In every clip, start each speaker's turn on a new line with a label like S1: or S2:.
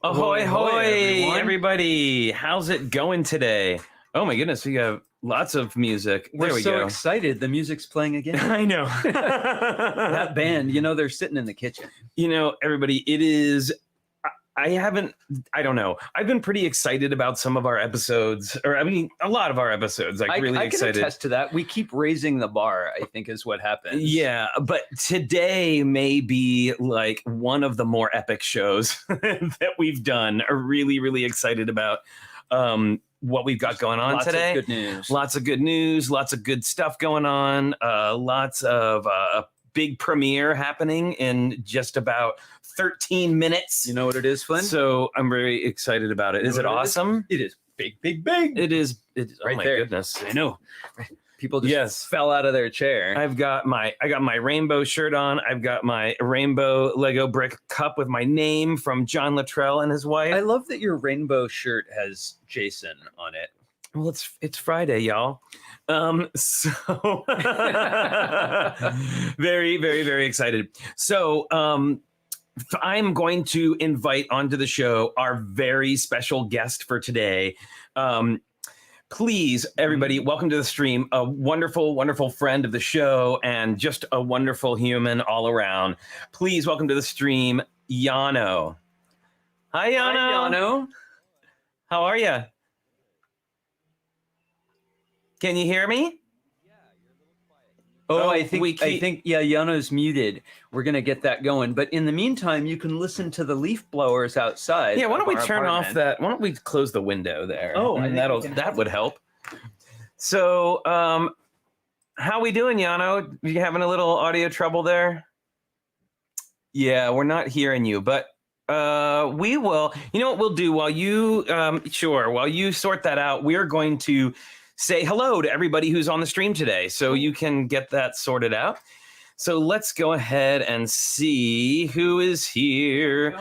S1: Ahoy, hoy,
S2: everyone.
S1: everybody. How's it going today? Oh my goodness, we have lots of music.
S2: We're
S1: There we
S2: so
S1: go.
S2: excited. The music's playing again.
S1: I know.
S2: That band, they're sitting in the kitchen.
S1: Everybody, it is. I don't know. I've been pretty excited about some of our episodes, or I mean, a lot of our episodes. Like really excited.
S2: I can attest to that. We keep raising the bar, I think is what happens.
S1: Yeah, but today may be like one of the more epic shows that we've done. Are really, really excited about what we've got going on today.
S2: Lots of good news.
S1: Lots of good news. Lots of good stuff going on. Lots of big premiere happening in just about 13 minutes.
S2: You know what it is, Flynn?
S1: So I'm very excited about it. Is it awesome?
S2: It is big, big, big.
S1: It is.
S2: Right
S1: oh my
S2: there.
S1: goodness.
S2: I know. People just fell out of their chair.
S1: I got my rainbow shirt on. I've got my rainbow Lego brick cup with my name from John Luttrell and his wife.
S2: I love that your rainbow shirt has Jason on it.
S1: Well, it's Friday, y'all. So very, very, very excited. So I'm going to invite onto the show our very special guest for today. Please, everybody, welcome to the stream. A wonderful, wonderful friend of the show and just a wonderful human all around. Please welcome to the stream, Llano. Hi, Llano.
S2: Hi, Llano.
S1: How are you? Can you hear me?
S2: Oh, I think Llano's muted. We're gonna get that going. But in the meantime, you can listen to the leaf blowers outside.
S1: Yeah, why don't we turn off that? Why don't we close the window there?
S2: Oh,
S1: and that would help. So, how we doing, Llano? You having a little audio trouble there? Yeah, we're not hearing you, but we will. You know what we'll do while you while you sort that out, we're going to say hello to everybody who's on the stream today, so you can get that sorted out. So let's go ahead and see who is here.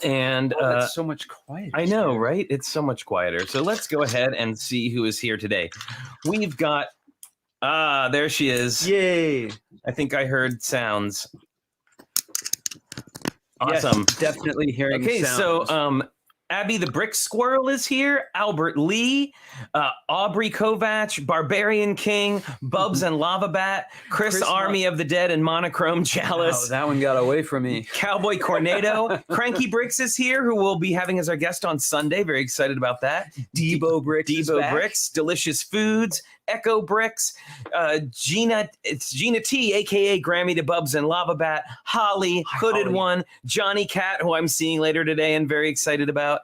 S1: And
S2: it's so much quieter.
S1: I know, right? It's so much quieter. So let's go ahead and see who is here today. We've got there she is.
S2: Yay!
S1: I think I heard sounds. Awesome.
S2: Yes, definitely hearing sounds.
S1: So Abby the Brick Squirrel is here, Albert Lee, Aubrey Kovach, Barbarian King, Bubs and Lava Bat, Chris Army of the Dead and Monochrome Chalice.
S2: Oh, that one got away from me.
S1: Cowboy Cornado. TrickyBricks is here, who we'll be having as our guest on Sunday. Very excited about that.
S2: Debo Bricks,
S1: Delicious Foods, Echo Bricks, Gina T, aka Grammy to Bubs and Lava Bat, Holly, Hooded
S2: Holly.
S1: One, Johnny Cat, who I'm seeing later today and very excited about.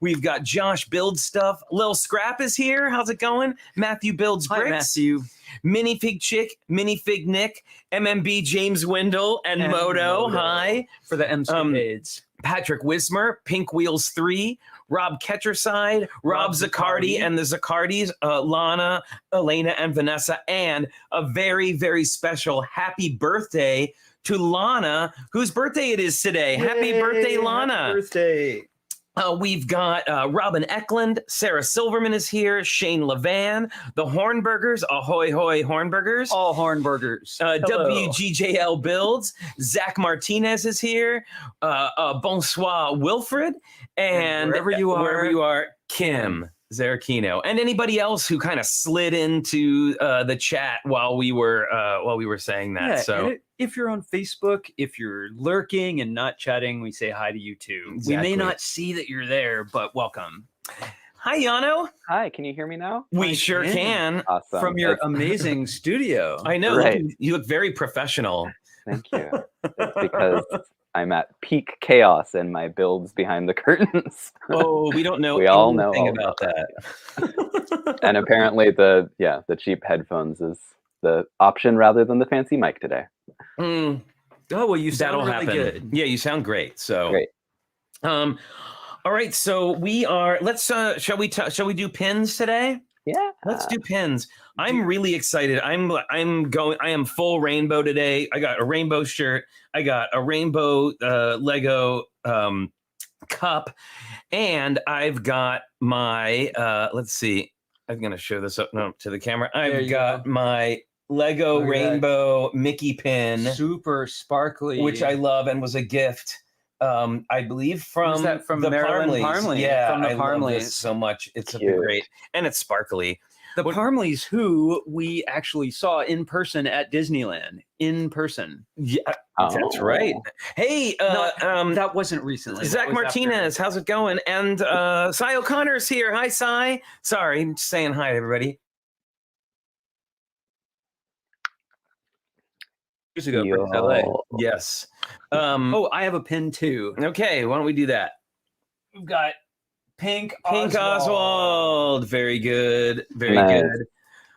S1: We've got Josh Builds Stuff. Lil Scrap is here. How's it going? Matthew Builds Bricks.
S2: Hi, Matthew.
S1: Minifig Chick, Minifig Nick, MMB James Windle, and Moto. Hi.
S2: For the M-Scapades.
S1: Patrick Wismer, Pink Wheels 3, Rob Ketcherside, Rob Zaccardi, and the Zaccardis, Lana, Elena, and Vanessa, and a very, very special happy birthday to Lana, whose birthday it is today. Happy birthday, Lana.
S2: Happy birthday.
S1: We've got Robin Eklund, Sarah Silverman is here, Shane Levan, the Hornburgers, ahoy hoy Hornburgers.
S2: All Hornburgers.
S1: WGJL Builds, Zach Martinez is here, Bonsoir Wilfred, and wherever you are, Kim Zarachino, and anybody else who kind of slid into the chat while we were saying that.
S2: Yeah,
S1: so
S2: if you're on Facebook, if you're lurking and not chatting, we say hi to you too.
S1: Exactly.
S2: We may not see that you're there, but welcome.
S1: Hi, Llano.
S3: Hi, can you hear me now?
S1: We sure can.
S3: Awesome.
S2: From your amazing studio.
S1: I know.
S3: Right.
S1: You look very professional.
S3: Thank you. It's because I'm at peak chaos in my builds behind the curtains.
S1: Oh, we don't know
S3: We all know
S1: anything
S3: all
S1: about that.
S3: And apparently the cheap headphones is the option rather than the fancy mic today.
S1: Mm,
S2: Oh, well, you sound
S1: that'll
S2: really
S1: happen.
S2: good.
S1: Yeah, you sound great. So
S3: Great.
S1: all right, so we are let's shall we do pins today?
S3: Yeah.
S1: Let's do pins. I'm really excited. I am full rainbow today. I got a rainbow shirt. I got a rainbow Lego cup, and I've got my let's see. I'm gonna show this up to the camera. I've got my Lego rainbow Mickey pin,
S2: super sparkly,
S1: which I love and was a gift I believe from
S2: that from
S1: the
S2: Maryland
S1: Parmleys.
S2: Parmley,
S1: Yeah,
S2: from the
S1: I love
S2: Parmleys.
S1: this so much. It's such a
S3: Cute.
S1: great, and it's sparkly.
S2: The
S1: What-
S2: Parmleys, who we actually saw in person at Disneyland, in person.
S1: Yeah, that's
S3: Oh.
S1: right. Hey,
S2: That wasn't recently.
S1: Zach
S2: That was after-
S1: Martinez, how's it going? And Cy O'Connor's here. Hi, Cy. Sorry, I'm just saying hi, everybody.
S2: Years ago from LA.
S3: Yo.
S1: Yes.
S2: Oh, I have a pin too.
S1: Okay, why don't we do that?
S2: We've got Pink
S1: Oswald. Very good. Very
S3: Nice.
S1: good.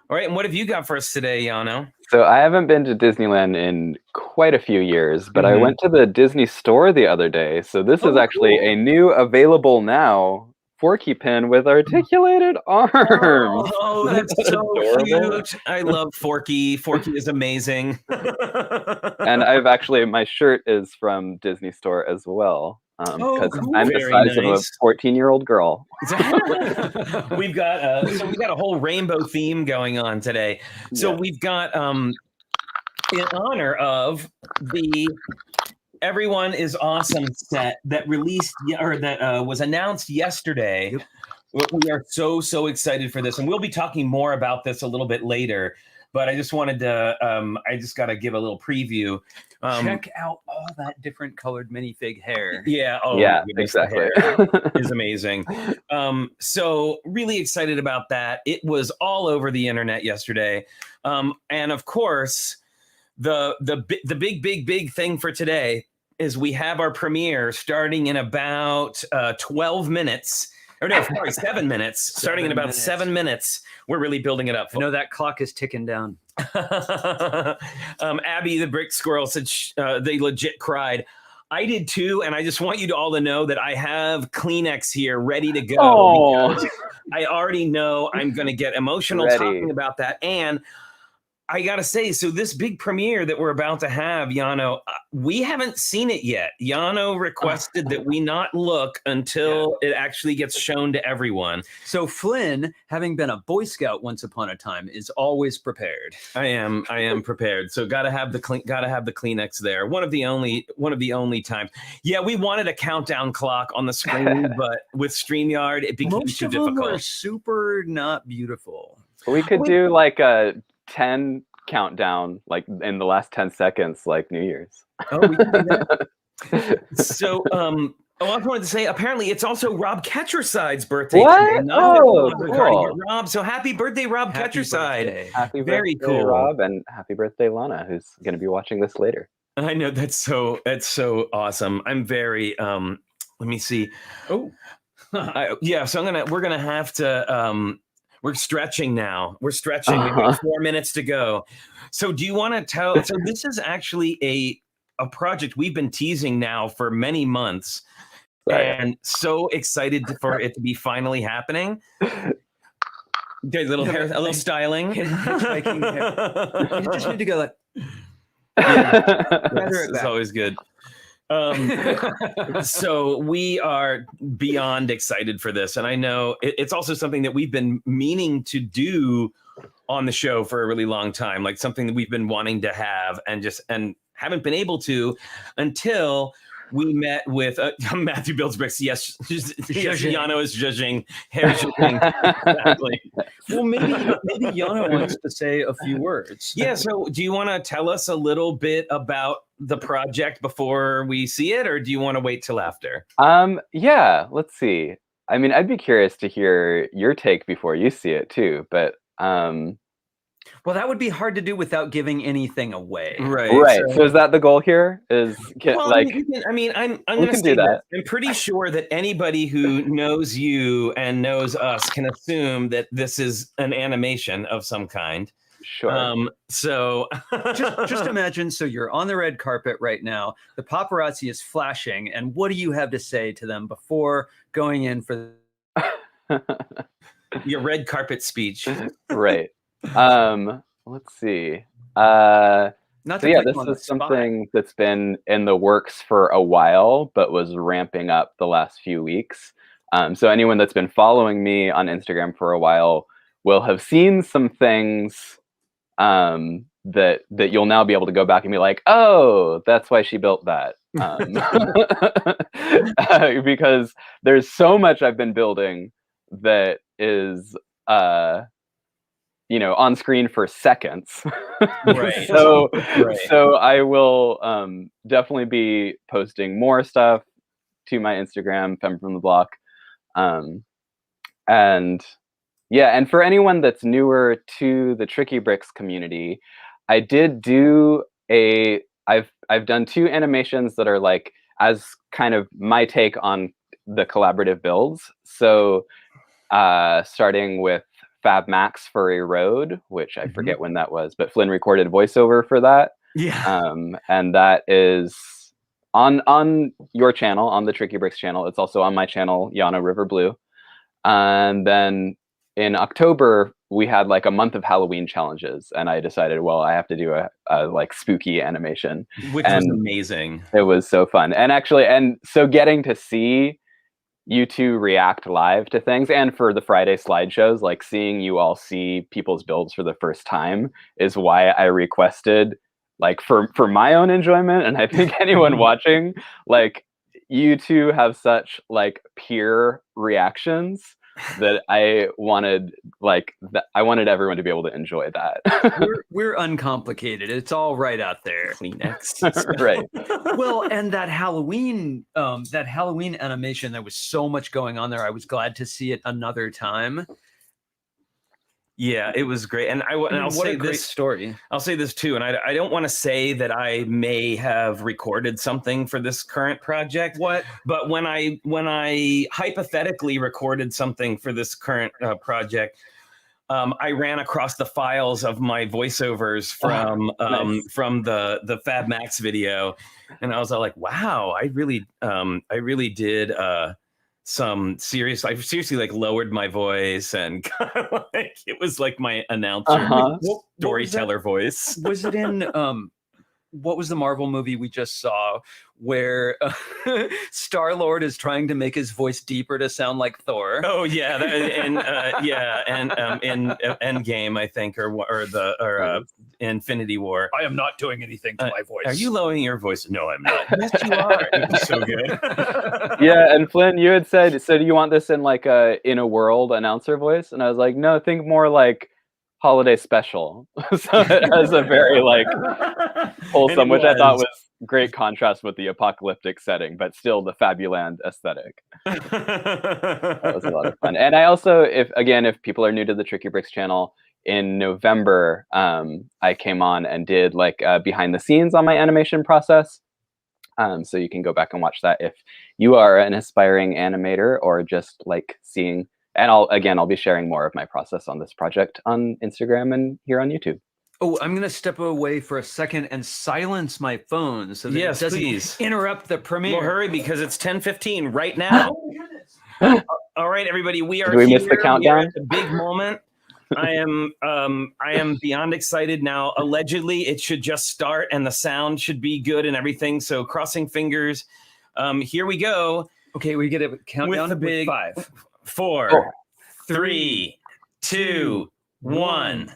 S1: All right, and what have you got for us today, Llano?
S3: So I haven't been to Disneyland in quite a few years, but I
S1: Mhm.
S3: went to the Disney store the other day. So this is actually a new available now Forky pin with articulated arms.
S1: Oh, that's so
S3: Adorable.
S1: cute. I love Forky. Forky is amazing.
S3: And I've actually, my shirt is from Disney store as well. Because
S1: cool.
S3: I'm the
S1: Very
S3: size of a
S1: nice.
S3: 14-year-old girl.
S1: we've got a whole rainbow theme going on today. So
S3: Yeah.
S1: we've got in honor of the Everyone is Awesome set that was announced yesterday.
S2: Yep.
S1: We are so excited for this, and we'll be talking more about this a little bit later. But I just wanted to I just got to give a little preview.
S2: Check out all that different colored minifig hair.
S1: Yeah. Oh,
S3: Yeah,
S1: my goodness, the
S3: exactly.
S1: hair is amazing. So really excited about that. It was all over the internet yesterday, and of course, the big thing for today is we have our premiere starting in about 12 minutes. Or no, sorry, 7 minutes. Starting in about 7 minutes. We're really building it up.
S2: I know that clock is ticking down.
S1: Abby the Brick Squirrel said they legit cried. I did too, and I just want you to all to know that I have Kleenex here ready to go.
S3: Oh.
S1: Because I already know I'm going to get emotional
S3: Ready.
S1: talking about that. And I got to say, so this big premiere that we're about to have, Llano, we haven't seen it yet. Llano requested that we not look until it actually gets shown to everyone.
S2: So Flynn, having been a Boy Scout once upon a time, is always prepared.
S1: I am prepared. So gotta have the Kleenex there. One of the only times. Yeah, we wanted a countdown clock on the screen, but with StreamYard, it became
S2: Most
S1: too
S2: of them are
S1: difficult.
S2: super not beautiful.
S3: We could do like a 10 countdown, like in the last 10 seconds, like New Year's.
S1: Oh, we can do that. So, I also wanted to say, apparently, it's also Rob Ketcherside's birthday
S3: What?
S1: today. Not
S3: Oh,
S1: that regarding
S3: cool.
S1: Rob. So happy birthday, Rob
S2: Happy
S1: Ketcherside.
S2: birthday.
S3: Happy
S1: Very
S3: birthday,
S1: cool.
S3: Rob, and happy birthday, Llana, who's going to be watching this later.
S1: I know that's so awesome. I'm very let me see.
S2: Oh,
S1: Yeah, so we're gonna have to we're stretching now. We're stretching. We've got 4 minutes to go. So do you want to tell? So this is actually a project we've been teasing now for many months,
S3: Sorry.
S1: and so excited for it to be finally happening. Okay, a little styling.
S2: you just need to go like.
S1: It's always good. So we are beyond excited for this, and I know it's also something that we've been meaning to do on the show for a really long time, like something that we've been wanting to have and haven't been able to until we met with Matthew Builds Bricks. Yes, Llano is judging. Hair judging. Exactly.
S2: Well, maybe Llano wants to say a few words.
S1: Yeah. So, do you want to tell us a little bit about the project before we see it, or do you want to wait till after?
S3: Yeah, let's see. I mean, I'd be curious to hear your take before you see it too, but
S2: Well, that would be hard to do without giving anything away.
S3: right. So is that the goal here? Is get
S1: Well,
S3: like
S1: I'm
S3: we
S1: going to
S3: can
S1: say
S3: do that.
S1: this. I'm pretty sure that anybody who knows you and knows us can assume that this is an animation of some kind.
S3: sure.
S1: So
S2: Just imagine, so you're on the red carpet right now, the paparazzi is flashing, and what do you have to say to them before going in for
S1: your red carpet speech.
S3: Right. Let's see.
S2: not
S3: So
S2: to
S3: yeah,
S2: put you
S3: this
S2: on the
S3: is
S2: spot.
S3: something that's been in the works for a while, but was ramping up the last few weeks. So anyone that's been following me on Instagram for a while will have seen some things that you'll now be able to go back and be like, oh, that's why she built that. because there's so much I've been building that is on screen for seconds.
S1: Right.
S3: So
S1: Right.
S3: so I will definitely be posting more stuff to my Instagram, FemmeFromTheBlock. And yeah, and for anyone that's newer to the TrickyBricks community, I did do I've done 2 animations that are like as kind of my take on the collaborative builds. So starting with Fab Max Furry Road, which I forget when that was, but Flynn recorded voiceover for that.
S1: Yeah.
S3: And that is on your channel, on the TrickyBricks channel. It's also on my channel, Llano River Blue. And then in October, we had like a month of Halloween challenges, and I decided, well, I have to do a like spooky animation,
S1: Which was amazing.
S3: It was so fun, and so getting to see you two react live to things, and for the Friday slideshows, like seeing you all see people's builds for the first time is why I requested, like for my own enjoyment, and I think anyone watching, like you two have such like peer reactions that I wanted everyone to be be enjoy that.
S2: we're uncomplicated. It's all right out there.
S1: Kleenex.
S3: Right.
S2: Well, and that Halloween animation, there was so much going on there. I was glad to see it another time.
S1: Yeah, it was great. And I'll say
S2: great
S1: this
S2: story.
S1: I'll say this too, and I don't want to say that I may have recorded something for this current project.
S2: What?
S1: But when I hypothetically recorded something for this current project, I ran across the files of my voiceovers from
S3: nice.
S1: From the Fab Max video, and I was all like, wow, I really did I seriously like lowered my voice and kind of like it was like my announcer storyteller voice.
S2: Was it in what was the Marvel movie we just saw where Star-Lord is trying to make his voice deeper to sound like Thor?
S1: Oh yeah, in Endgame, I think, or Infinity War.
S2: I am not doing anything to my voice.
S1: Are you lowering your voice? No, I'm not. Yes, you are. It was so good.
S3: Yeah, and Flynn, you had said, so do you want this in like a in a world announcer voice? And I was like, no, think more like holiday special. So it has a very like wholesome, which I thought was great contrast with the apocalyptic setting, but still the Fabuland aesthetic. That was a lot of fun. And I also, if people are new to the TrickyBricks channel, in November, I came on and did like behind the scenes on my animation process. So you can go back and watch that if you are an aspiring animator or just like seeing. And I'll be sharing more of my process on this project on Instagram and here on YouTube.
S2: Oh, I'm going to step away for a second and silence my phone so that
S1: Yes,
S2: it doesn't
S1: please
S2: interrupt the premiere.
S1: Well, hurry because it's 10:15 right now. All right, everybody, we are.
S3: Did we miss the countdown?
S1: A big moment. I am beyond excited now. Allegedly, it should just start and the sound should be good and everything. So crossing fingers. Here we go.
S2: Okay, we get a countdown
S1: with the big
S2: 5,
S1: 4, 3, 2, 1.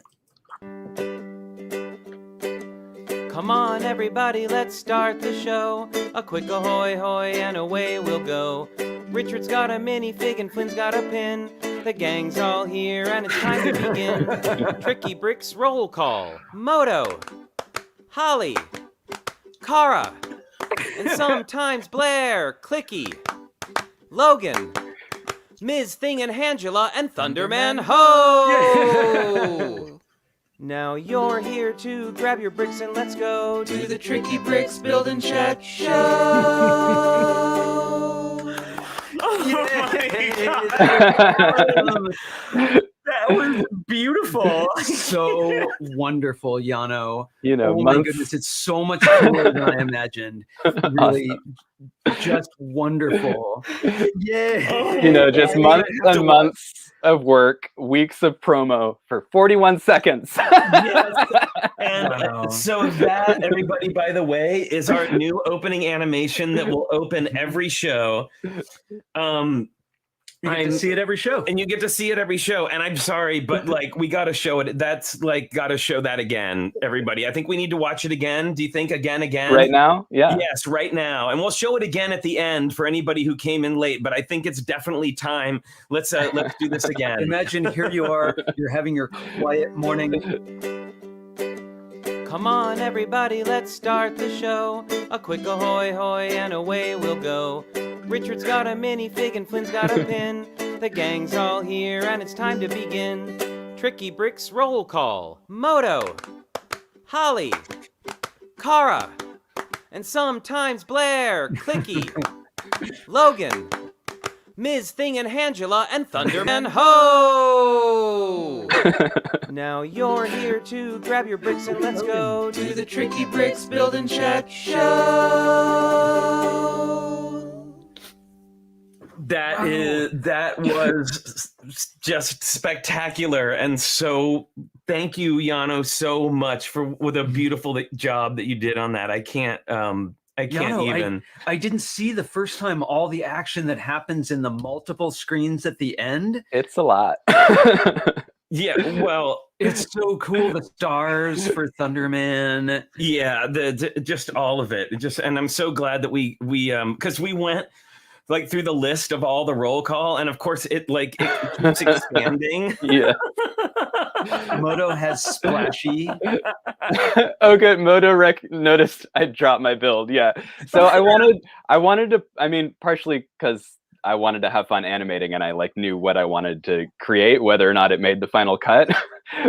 S1: Come on, everybody, let's start the show. A quick ahoy hoy and away we'll go. Richard's got a minifig and Flynn's got a pin. The gang's all here and it's time to begin. TrickyBricks roll call. Moto, Holly, Kara, and sometimes Blair, Clicky, Logan, Ms. Thing and Angela, and Thunderman. Ho! Now you're here to grab your bricks and let's go to the TrickyBricks Build and Chat Show. Oh my God. That was beautiful.
S2: So wonderful, Llano.
S3: You know,
S2: oh my goodness, it's so much cooler than I imagined. Really, just wonderful. Yeah.
S3: You know, just months and months of work, weeks of promo for 41 seconds.
S1: Yes. And so that, everybody, by the way, is our new opening animation that will open every show.
S2: You get to see it every show.
S1: And you get to see it every show. And I'm sorry, but like, we got to show it. That's like, got to show that again, everybody. I think we need to watch it again. Do you think again?
S3: Right now? Yeah.
S1: Yes, right now. And we'll show it again at the end for anybody who came in late. But I think it's definitely time. Let's do this again.
S2: Imagine here you are, you're having your quiet morning.
S4: Come on, everybody, let's start the show. A quick ahoy hoy and away we'll go. Richard's got a minifig and Flynn's got a pin. The gang's all here and it's time to begin. TrickyBricks roll call. Moto, Holly, Cara, and sometimes Blair, Clicky, Logan, Ms. Thing and Angela, and Thunderman. Ho! Now you're here to grab your bricks and let's go to the TrickyBricks Build and Chat Show.
S1: That was just spectacular, and so thank you, Llano, so much with a beautiful job that you did on that. I can't even.
S2: I didn't see the first time all the action that happens in the multiple screens at the end.
S3: It's a lot.
S1: Yeah, well,
S2: it's so cool. The stars for Thunderman.
S1: Yeah, just all of it. And I'm so glad that we because we went like through the list of all the roll call, and of course it keeps expanding.
S3: Yeah.
S2: Moto has splashy.
S3: Oh, good. Moto noticed I dropped my build. Yeah. So I wanted to. I mean, partially because I wanted to have fun animating, and I knew what I wanted to create, whether or not it made the final cut.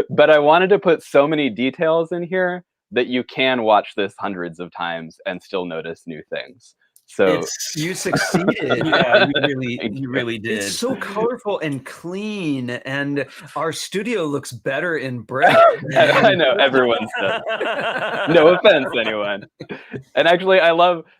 S3: But I wanted to put so many details in here that you can watch this hundreds of times and still notice new things. So
S2: you succeeded.
S1: Yeah, you really did.
S2: It's so colorful and clean, and our studio looks better in brick.
S3: I know, everyone said. No offense, anyone. And actually,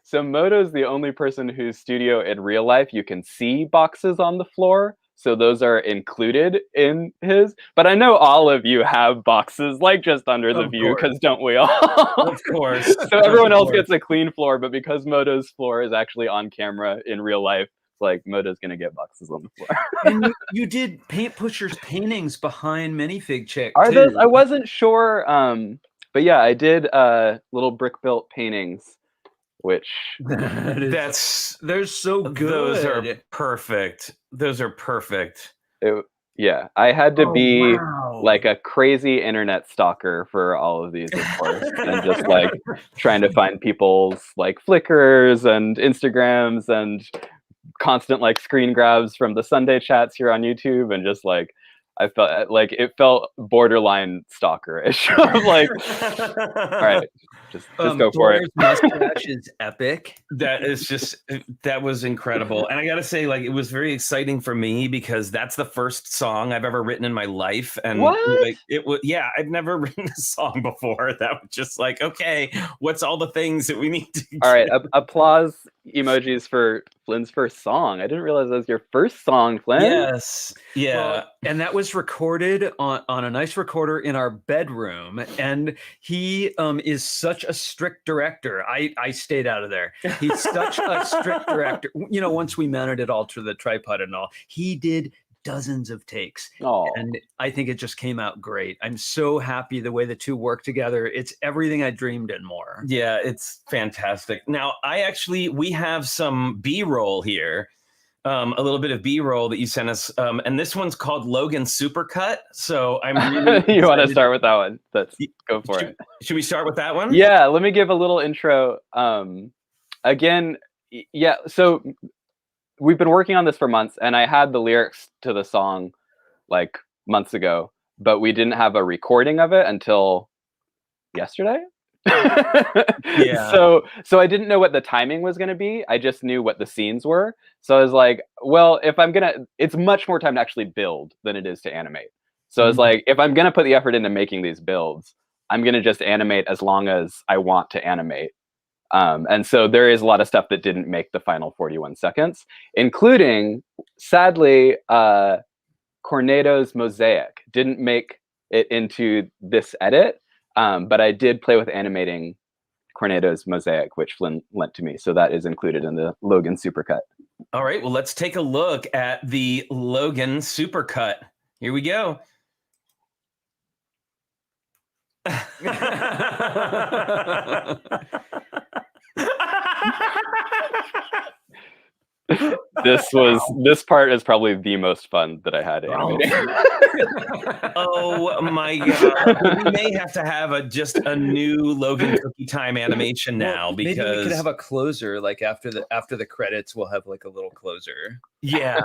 S3: so Moto's the only person whose studio in real life you can see boxes on the floor. So those are included in his. But I know all of you have boxes just under the view, because don't we all?
S1: Of course.
S3: So everyone else gets a clean floor, but because Moto's floor is actually on camera in real life, Moto's going to get boxes on the floor.
S2: And you did Paint Pusher's paintings behind Minifig Chick.
S3: Are those? I wasn't sure. But yeah, I did little brick built paintings. Which
S2: they're so good.
S1: Those are perfect.
S3: Yeah, I had to be a crazy internet stalker for all of these, of course, and just trying to find people's Flickrs and Instagrams and constant screen grabs from the Sunday chats here on YouTube, and just I felt it felt borderline stalkerish. All right, just go for it.
S2: Mustache is epic.
S1: That was incredible, and I gotta say, it was very exciting for me because that's the first song I've ever written in my life, and it was. Yeah, I've never written a song before. That was just okay, what's all the things that we need to?
S3: All right, applause emojis for Flynn's first song. I didn't realize that was your first song, Flynn.
S1: Yes, yeah.
S2: Well, and that was recorded on a nice recorder in our bedroom, and he is such a strict director. I stayed out of there. He's such a strict director. Once we mounted it all to the tripod and all, he did dozens of takes. And I think it just came out great. I'm so happy the way the two work together. It's everything I dreamed and more.
S1: Yeah, it's fantastic. Now, we have some B-roll here. A little bit of B-roll that you sent us, and this one's called Logan Supercut. So I'm really
S3: you want to start with that one? Go for it.
S1: Should we start with that one?
S3: Yeah, let me give a little intro. Again, yeah. So we've been working on this for months, and I had the lyrics to the song months ago, but we didn't have a recording of it until yesterday.
S1: Yeah.
S3: So I didn't know what the timing was going to be. I just knew what the scenes were. So I was well, it's much more time to actually build than it is to animate. So I was if I'm going to put the effort into making these builds, I'm going to just animate as long as I want to animate. And so there is a lot of stuff that didn't make the final 41 seconds, including, sadly, Cornado's Mosaic didn't make it into this edit. But I did play with animating Cornado's Mosaic, which Flynn lent to me. So that is included in the Logan supercut.
S1: All right, well, let's take a look at the Logan supercut. Here we go.
S3: This part is probably the most fun that I had animating.
S1: Oh my god! We may have to have just a new Logan Cookie Time animation now, because
S2: maybe we could have a closer, like after the credits, we'll have like a little closer.
S1: Yeah,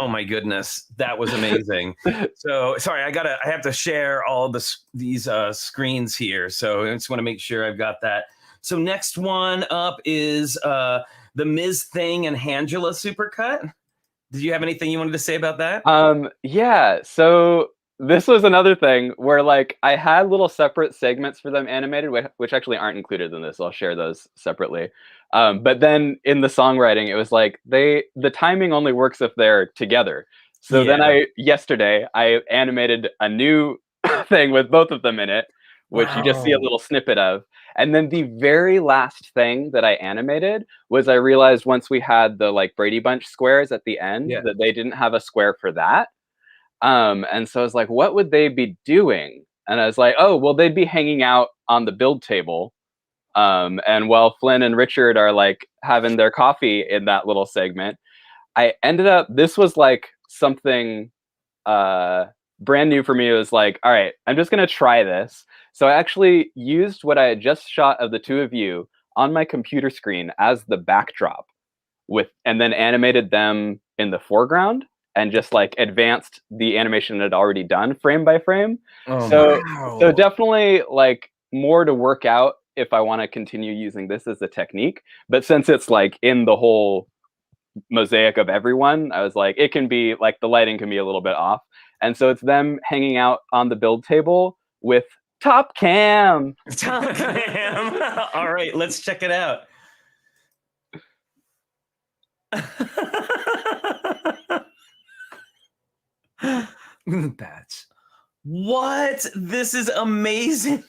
S1: oh my goodness, that was amazing. So sorry, I have to share all these screens here, so I just want to make sure I've got that. So next one up is the Ms. Thing and Hangela supercut. Did you have anything you wanted to say about that?
S3: Yeah, so this was another thing where like I had little separate segments for them animated, which actually aren't included in this. I'll share those separately. But then in the songwriting, it was like the timing only works if they're together. So then yesterday I animated a new thing with both of them in it, which you just see a little snippet of. And then the very last thing that I animated was I realized once we had the like Brady Bunch squares at the end that they didn't have a square for that. And so I was like, what would they be doing? And I was like, oh, well, they'd be hanging out on the build table. And while Flynn and Richard are like having their coffee in that little segment, I ended up, this was like something brand new for me. It was like, all right, I'm just going to try this. So I actually used what I had just shot of the two of you on my computer screen as the backdrop and then animated them in the foreground and just like advanced the animation it had already done frame by frame. So definitely like more to work out if I want to continue using this as a technique. But since it's like in the whole mosaic of everyone, I was like, it can be like the lighting can be a little bit off. And so it's them hanging out on the build table with Top Cam.
S1: Top Cam. All right, let's check it out.
S2: Bats.
S1: What? This is amazing.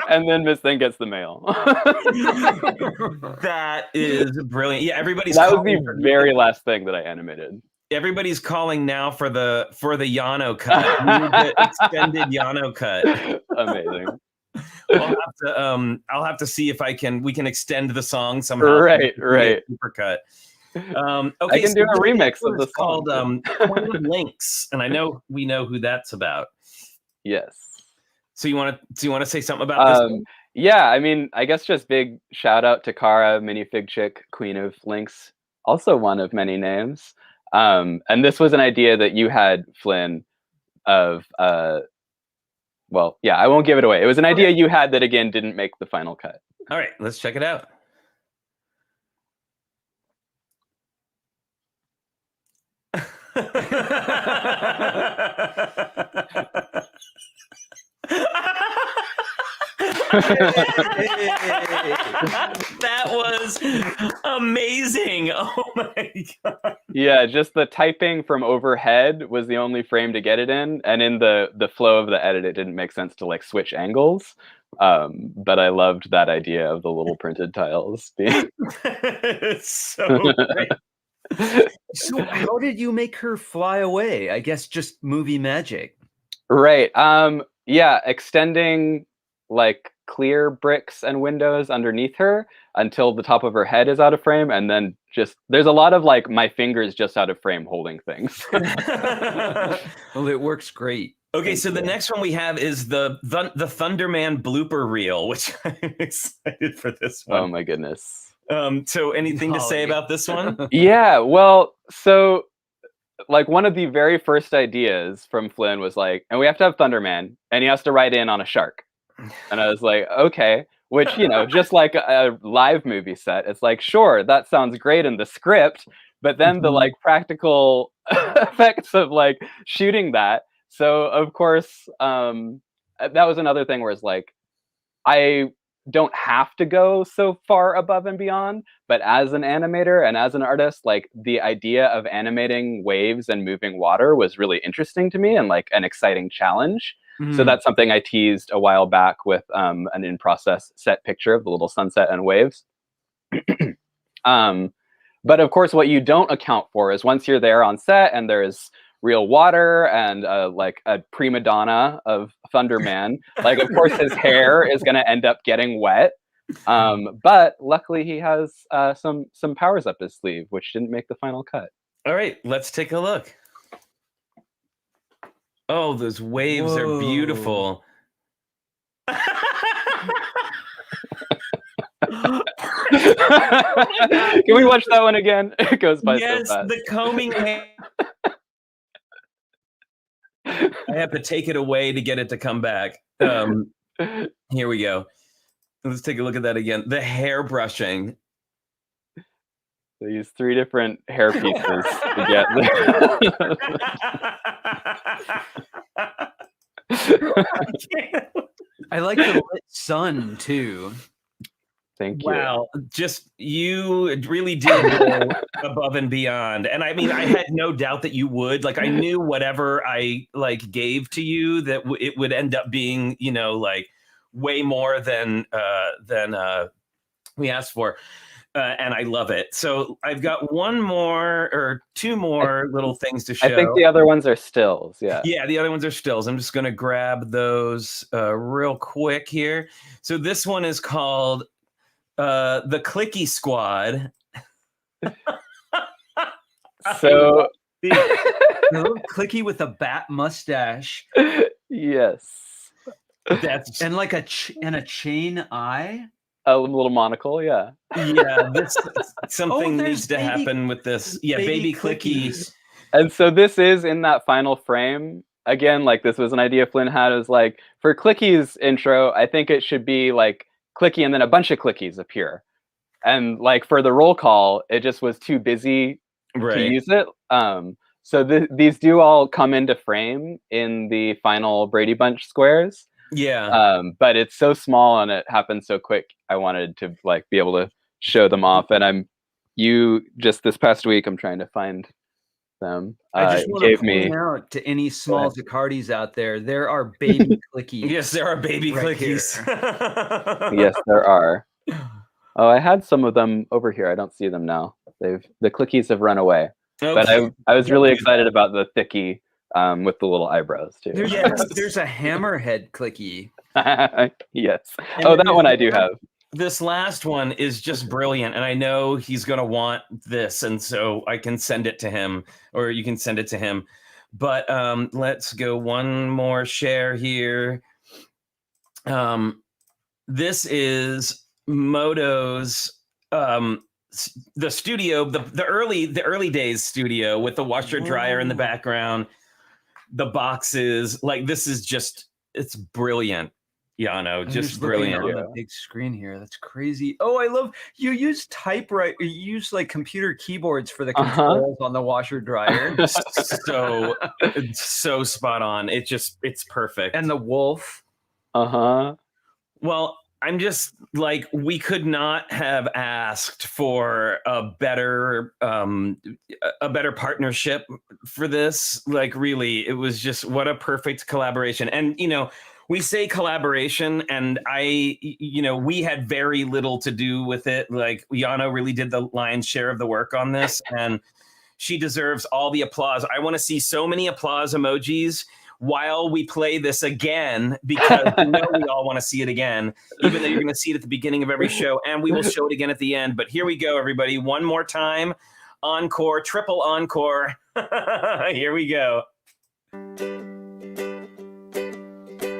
S3: And then Miss Thing gets the mail.
S1: That is brilliant. Yeah, everybody's
S3: that was the very last thing that I animated.
S1: Everybody's calling now for the Llano cut. The extended Llano cut.
S3: Amazing.
S1: I'll have to see if we can extend the song somehow.
S3: Right.
S1: Supercut. Okay,
S3: I can do a remix of the song
S1: called Point of Links, and we know who that's about.
S3: Yes.
S1: So do you want to say something about this?
S3: Yeah, I mean, I guess just big shout out to Kara, Minifig Chick, Queen of Links, also one of many names. And this was an idea that you had, Flynn, of well, yeah, I won't give it away. It was an idea you had that again didn't make the final cut.
S1: All right, let's check it out. That was amazing. Oh my god.
S3: Yeah, just the typing from overhead was the only frame to get it in, and in the flow of the edit it didn't make sense to like switch angles. But I loved that idea of the little printed tiles being
S1: it's so great.
S2: So how did you make her fly away? I guess just movie magic.
S3: Right. Yeah, extending like clear bricks and windows underneath her until the top of her head is out of frame, and then just there's a lot of like my fingers just out of frame holding things.
S2: Well, it works great.
S1: Okay, so the next one we have is the Thunderman blooper reel, which I'm excited for this one.
S3: Oh my goodness.
S1: So anything to say about this one?
S3: Yeah, well, so like one of the very first ideas from Flynn was like, and we have to have Thunderman, and he has to ride in on a shark. And I was like, okay, which, you know, just like a live movie set, it's like, sure, that sounds great in the script, but then the like practical effects of like shooting that. So of course, that was another thing where it's like, I don't have to go so far above and beyond, but as an animator and as an artist, like the idea of animating waves and moving water was really interesting to me and like an exciting challenge. So that's something I teased a while back with an in-process set picture of the little sunset and waves. But of course, what you don't account for is once you're there on set and there's real water and like a prima donna of Thunderman, like of course his hair is going to end up getting wet. But luckily he has some powers up his sleeve, which didn't make the final cut.
S1: All right, let's take a look. Oh, those waves are beautiful.
S3: Can we watch that one again? It goes by so fast.
S1: The combing hair. I have to take it away to get it to come back. Here we go. Let's take a look at that again. The hair brushing.
S3: They use 3 different hair pieces to get
S2: I like the lit sun too.
S3: Thank you.
S1: Wow, just you really did go above and beyond. And I mean, I had no doubt that you would. Like, I knew whatever I like gave to you that it would end up being, you know, like way more than we asked for. And I love it. So I've got 1 more or 2 more little things to show.
S3: I think the other ones are stills. Yeah.
S1: Yeah, the other ones are stills. I'm just going to grab those real quick here. So this one is called the Clicky Squad.
S3: So
S2: Clicky with a bat mustache.
S3: Yes.
S1: That's
S2: and like a chain eye.
S3: A little monocle, yeah.
S1: Yeah, this something
S2: there's
S1: needs to happen with this. Yeah, baby Clicky.
S3: And so this is in that final frame. Again, like this was an idea Flynn had. It was like, for Clicky's intro, I think it should be like Clicky and then a bunch of Clickies appear. And like for the roll call, it just was too busy to use it. So these do all come into frame in the final Brady Bunch squares.
S1: Yeah.
S3: But it's so small and it happens so quick. I wanted to like be able to show them off. And just this past week, I'm trying to find them.
S2: I just want to point out to any small Zacardis out there, there are baby Clickies.
S1: Yes, there are baby Clickies.
S3: Yes, there are. Oh, I had some of them over here. I don't see them now. The Clickies have run away. Okay. But I was really excited about the Thicky with the little eyebrows too.
S2: There's a hammerhead Clicky.
S3: Yes. And that one I do have.
S1: This last one is just brilliant, and I know he's going to want this, and so I can send it to him, or you can send it to him. But let's go 1 more share here. This is Moto's the studio, the early days studio with the washer dryer in the background, the boxes. Like, this is just, it's brilliant. Llano, just brilliant.
S2: On the big screen here, that's crazy. Oh, I love you use typewriter. You use like computer keyboards for the controls on the washer dryer.
S1: so spot on. It's perfect.
S2: And the wolf.
S1: Well, I'm just like, we could not have asked for a better partnership for this. Like, really, it was just, what a perfect collaboration. And we say collaboration, and we had very little to do with it. Like, Llano really did the lion's share of the work on this, and she deserves all the applause. I want to see so many applause emojis while we play this again, because we all want to see it again, even though you're going to see it at the beginning of every show, and we will show it again at the end. But here we go, everybody. 1 more time. Encore, triple encore. Here we go.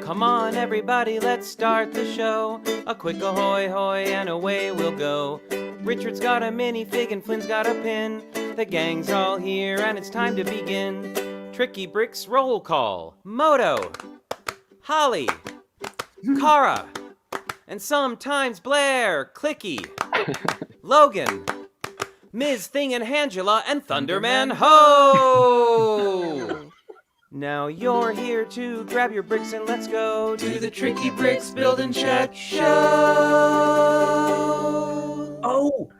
S4: Come on, everybody, let's start the show. A quick ahoy hoy and away we'll go. Richard's got a minifig and Flynn's got a pin. The gang's all here and it's time to begin. TrickyBricks roll call. Moto, Holly, Cara, and sometimes Blair, Clicky, Logan, Ms. Thing and Angela, and Thunderman. Ho! Now you're here to grab your bricks and let's go to the TrickyBricks Build and Check Show.
S2: Oh!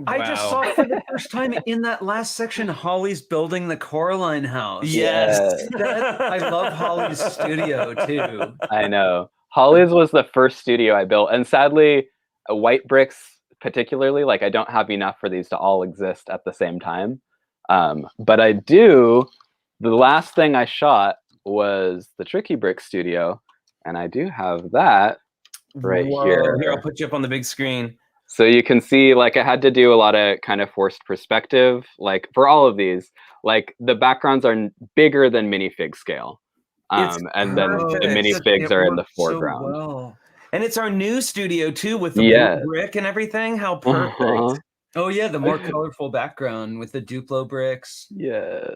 S2: I just saw for the first time in that last section, Holly's building the Coraline house.
S1: Yes.
S2: I love Holly's studio too.
S3: I know. Holly's was the first studio I built. And sadly, white bricks particularly. Like, I don't have enough for these to all exist at the same time. But I do. The last thing I shot was the TrickyBricks studio, and I do have that right here.
S1: Here, I'll put you up on the big screen.
S3: So you can see, like, I had to do a lot of kind of forced perspective. Like, for all of these, like, the backgrounds are bigger than minifig scale. And then the minifigs are in the foreground.
S2: So well.
S1: And it's our new studio, too, with the blue brick and everything. How perfect.
S2: Oh, yeah, the more colorful background with the Duplo bricks.
S3: Yes.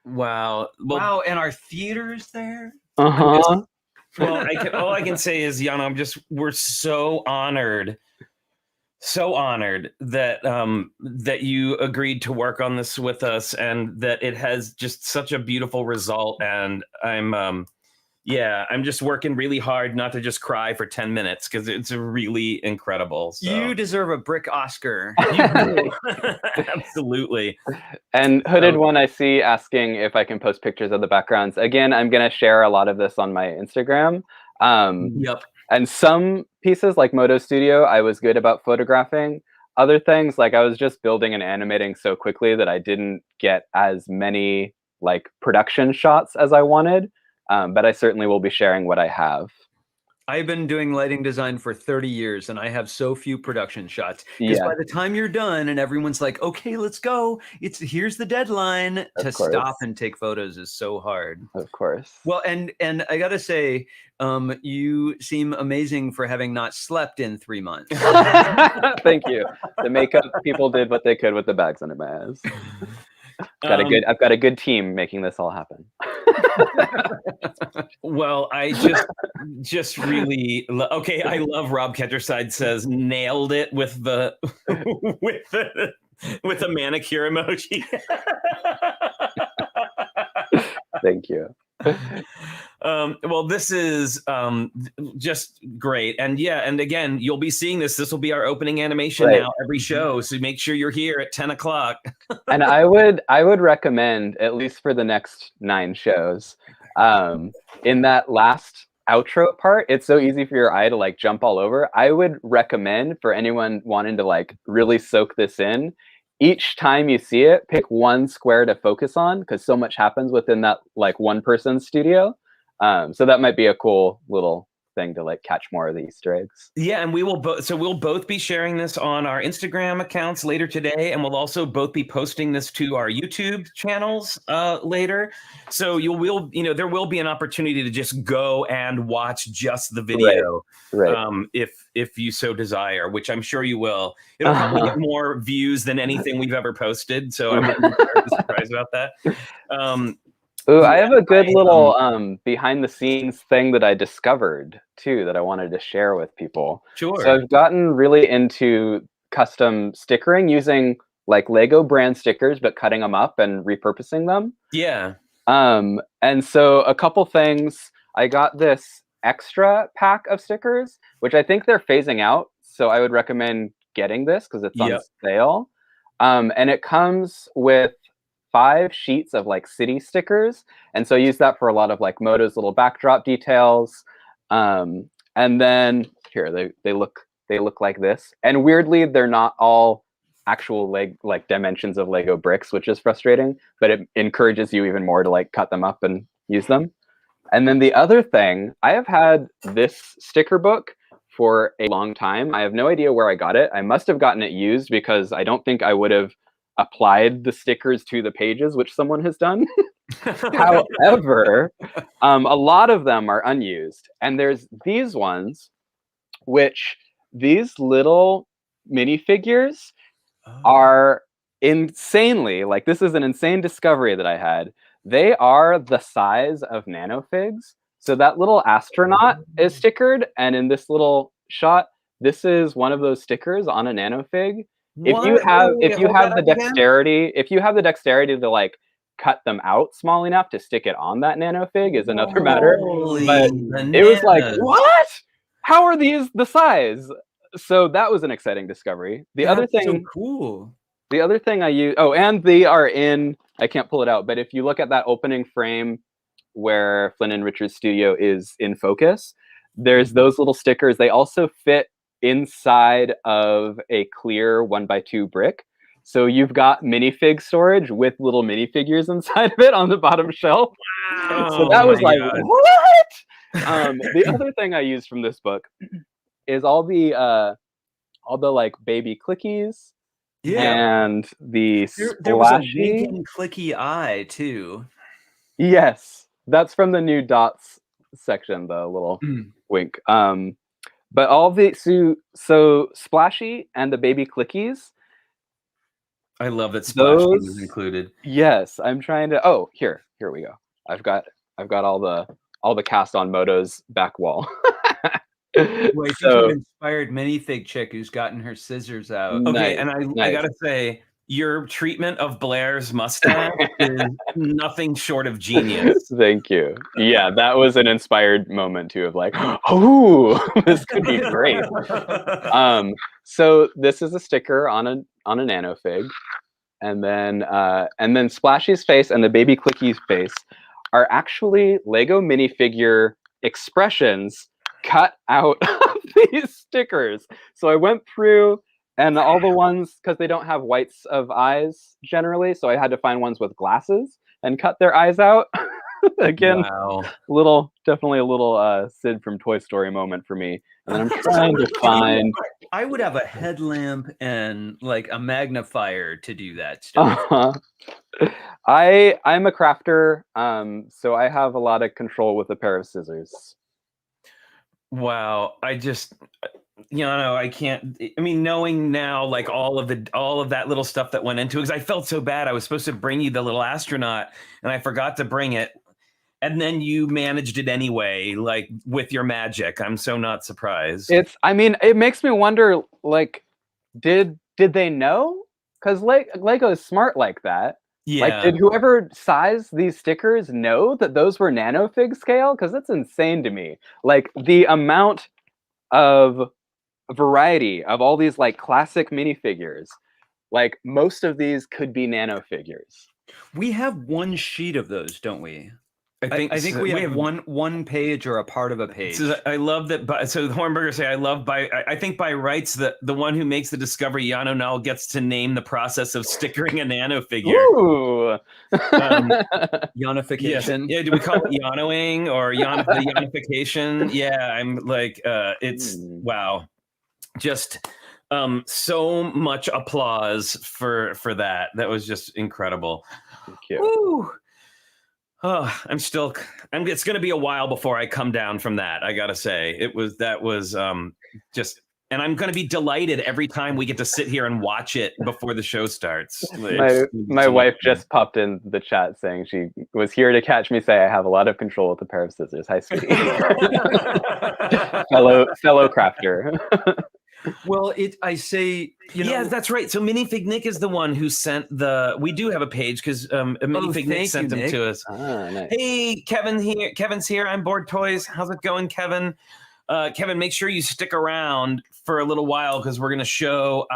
S1: Wow. Well,
S2: wow, and our theater's there?
S1: Well, all I can say is, Llano, we're so honored that that you agreed to work on this with us, and that it has just such a beautiful result. And I'm just working really hard not to just cry for 10 minutes, because it's really incredible. So.
S2: You deserve a brick Oscar.
S1: Absolutely.
S3: And Hooded One, I see, asking if I can post pictures of the backgrounds. Again, I'm going to share a lot of this on my Instagram.
S1: Yep.
S3: And some pieces, like Moto Studio, I was good about photographing. Other things, like, I was just building and animating so quickly that I didn't get as many, like, production shots as I wanted. But I certainly will be sharing what I have.
S2: I've been doing lighting design for 30 years, and I have so few production shots. Because by the time you're done and everyone's like, okay, let's go, here's the deadline, to stop and take photos is so hard.
S3: Of course.
S2: Well, and I gotta say, you seem amazing for having not slept in 3 months.
S3: Thank you. The makeup people did what they could with the bags under my eyes. I've got a good team making this all happen.
S1: Well, I just really okay. I love Rob Ketcherside says nailed it with the with the manicure emoji.
S3: Thank you.
S1: Well, this is just great, and again, you'll be seeing this. This will be our opening animation now every show, so make sure you're here at 10 o'clock.
S3: And I would recommend, at least for the next 9 shows, in that last outro part, it's so easy for your eye to, like, jump all over. I would recommend, for anyone wanting to, like, really soak this in, each time you see it, pick one square to focus on, because so much happens within that, like, one person studio. So that might be a cool little thing to, like, catch more of the Easter eggs.
S1: Yeah, and we'll both be sharing this on our Instagram accounts later today, and we'll also both be posting this to our YouTube channels later. So there will be an opportunity to just go and watch just the video, if you so desire, which I'm sure you will. It'll probably get more views than anything we've ever posted, so I'm not surprised about that.
S3: Ooh, I have a good little behind the scenes thing that I discovered too that I wanted to share with people.
S1: Sure.
S3: So I've gotten really into custom stickering using, like, Lego brand stickers, but cutting them up and repurposing them.
S1: Yeah.
S3: And so a couple things. I got this extra pack of stickers, which I think they're phasing out. So I would recommend getting this because it's on sale. And it comes with 5 sheets of, like, city stickers, and so I use that for a lot of, like, Moto's little backdrop details. And then here they look like this, and weirdly they're not all actual like dimensions of Lego bricks, which is frustrating, but it encourages you even more to, like, cut them up and use them. And then the other thing, I have had this sticker book for a long time. I have no idea where I got it. I must have gotten it used, because I don't think I would have applied the stickers to the pages, which someone has done. However, a lot of them are unused, and there's these ones, which these little minifigures are insanely, like, this is an insane discovery that I had. They are the size of nanofigs. So that little astronaut is stickered, and in this little shot, this is one of those stickers on a nanofig. If you have the dexterity to, like, cut them out small enough to stick it on that nanofig is another matter. But it was like, what? How are these the size? So that was an exciting discovery. The other thing,
S2: so cool.
S3: The other thing I use, and they are in, I can't pull it out, but if you look at that opening frame where Flynn and Richard's studio is in focus, there's those little stickers. They also fit inside of a clear 1x2 brick. So you've got minifig storage with little minifigures inside of it on the bottom shelf.
S1: Wow.
S3: So that was like,
S1: God.
S3: what? The other thing I used from this book is all the like baby clickies and the
S2: there was a
S3: splashy.
S2: winking clicky eye too.
S3: Yes, that's from the new dots section, the little wink. But all the so splashy and the baby clickies.
S1: I love that Splashy was included.
S3: Yes, I'm trying to. Oh, here we go. I've got all the cast on Moto's back wall.
S2: Well, I think you've inspired minifig chick who's gotten her scissors out.
S1: Okay, and I gotta say, your treatment of Blair's mustache is nothing short of genius.
S3: Thank you. Yeah, that was an inspired moment too, of like, oh, this could be great. So this is a sticker on a nanofig, and then Splashy's face and the baby Clicky's face are actually Lego minifigure expressions cut out of these stickers. So I went through, and all the ones, because they don't have whites of eyes generally, so I had to find ones with glasses and cut their eyes out. Again, wow. Definitely a little Sid from Toy Story moment for me. And I'm trying to find.
S2: I would have a headlamp and like a magnifier to do that stuff.
S3: I'm a crafter, so I have a lot of control with a pair of scissors.
S1: Wow, I can't. I mean, knowing now, like all of that little stuff that went into it, because I felt so bad. I was supposed to bring you the little astronaut, and I forgot to bring it. And then you managed it anyway, like with your magic. I'm so not surprised.
S3: It makes me wonder, like, did they know? Because Lego is smart like that.
S1: Yeah.
S3: Like, did whoever sized these stickers know that those were nanofig scale? Because that's insane to me. Like, the amount of variety of all these like classic minifigures, like most of these could be nanofigures.
S2: We have one sheet of those, don't we?
S1: I think we have
S2: one page or a part of a page.
S1: So I love that. So the Hornbergers say, I think by rights, the one who makes the discovery, Llano now gets to name the process of stickering a nanofigure.
S3: Ooh.
S2: Yonification.
S1: Yeah, do we call it Llanoing or the Yonification? Yeah, I'm like, it's wow. Just so much applause for that. That was just incredible.
S3: Thank you.
S1: Woo. Oh, it's going to be a while before I come down from that. I got to say that was just, and I'm going to be delighted every time we get to sit here and watch it before the show starts.
S3: My wife just popped in the chat saying she was here to catch me say I have a lot of control with a pair of scissors. Hi, sweetie. fellow crafter.
S2: Well, yes,
S1: that's right. So Minifig Nick is the one who sent we do have a page because Minifig Nick sent them to us.
S3: Ah, nice.
S1: Hey, Kevin's here. I'm Bored Toys. How's it going, Kevin? Kevin, make sure you stick around for a little while because we're going to show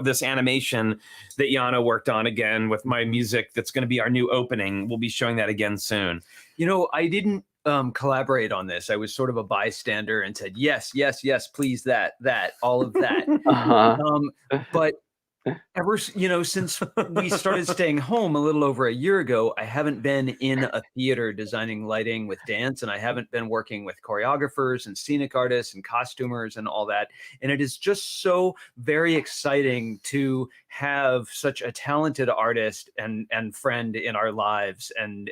S1: this animation that Llano worked on again with my music. That's going to be our new opening. We'll be showing that again soon.
S2: I didn't collaborate on this. I was sort of a bystander and said, yes, please, that, all of that. But ever, since we started staying home a little over a year ago, I haven't been in a theater designing lighting with dance, and I haven't been working with choreographers and scenic artists and costumers and all that. And it is just so very exciting to have such a talented artist and friend in our lives and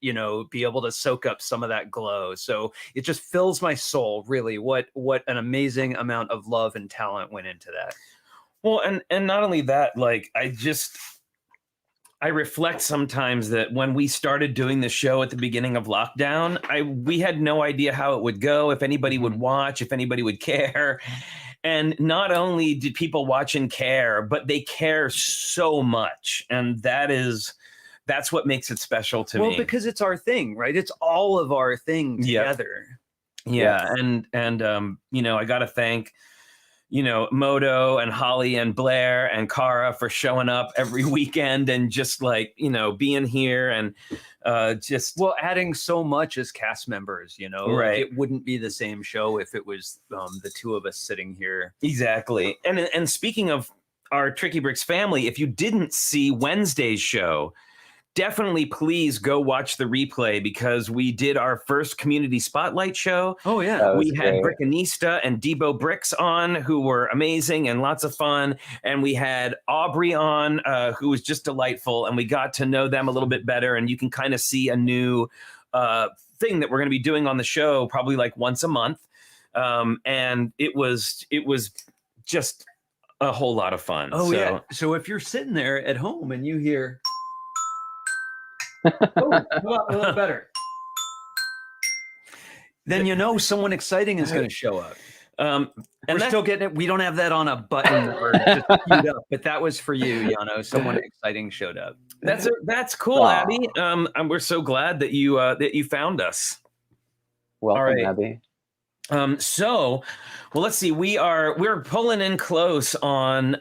S2: be able to soak up some of that glow. So it just fills my soul, really. What an amazing amount of love and talent went into that.
S1: Well, and not only that, like I reflect sometimes that when we started doing the show at the beginning of lockdown, we had no idea how it would go, if anybody would watch, if anybody would care. And not only did people watch and care, but they care so much. And that's what makes it special to me.
S2: Well, because it's our thing, right? It's all of our thing together.
S1: Yeah. And I got to thank Moto and Holly and Blair and Cara for showing up every weekend and just like, being here and
S2: adding so much as cast members,
S1: Right.
S2: It wouldn't be the same show if it was the two of us sitting here.
S1: Exactly. And speaking of our TrickyBricks family, if you didn't see Wednesday's show, definitely please go watch the replay because we did our first community spotlight show.
S2: Oh, yeah.
S1: We had Brickanista and Debo Bricks on, who were amazing and lots of fun. And we had Aubrey on, who was just delightful. And we got to know them a little bit better. And you can kind of see a new thing that we're going to be doing on the show, probably like once a month. And it was just a whole lot of fun.
S2: Oh, yeah. So if you're sitting there at home and you hear... a little better. Then someone exciting is going to show up. And we're still getting it. We don't have that on a button or just queued up, but that was for you, Llano. Someone exciting showed up.
S1: That's cool, Abby. And we're so glad that you found us.
S3: Welcome,
S1: all right.
S3: Abby.
S1: So let's see. We're pulling in close on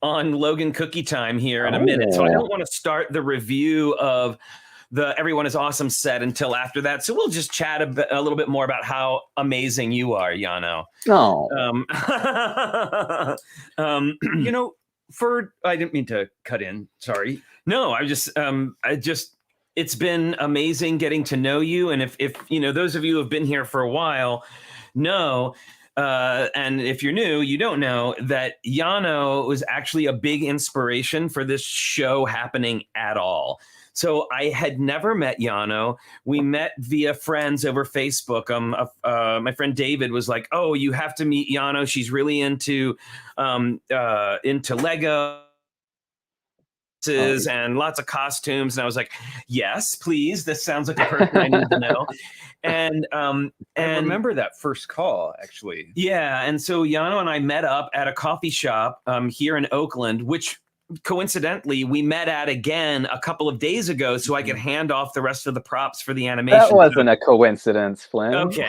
S1: Logan Cookie Time here in a minute. So I don't want to start the review of the Everyone is Awesome set until after that. So we'll just chat a little bit more about how amazing you are, Llano.
S3: Oh.
S2: I didn't mean to cut in. Sorry.
S1: No, it's been amazing getting to know you. And if those of you who have been here for a while know, and if you're new, you don't know that Llano was actually a big inspiration for this show happening at all. So I had never met Llano. We met via friends over Facebook. My friend David was like, "Oh, you have to meet Llano. She's really into Lego and lots of costumes." And I was like, "Yes, please. This sounds like a person I need to know." And
S2: I remember that first call, actually.
S1: Yeah, and so Llano and I met up at a coffee shop here in Oakland, which coincidentally we met at again a couple of days ago, so I could hand off the rest of the props for the animation.
S3: That wasn't a coincidence, Flynn.
S1: Okay.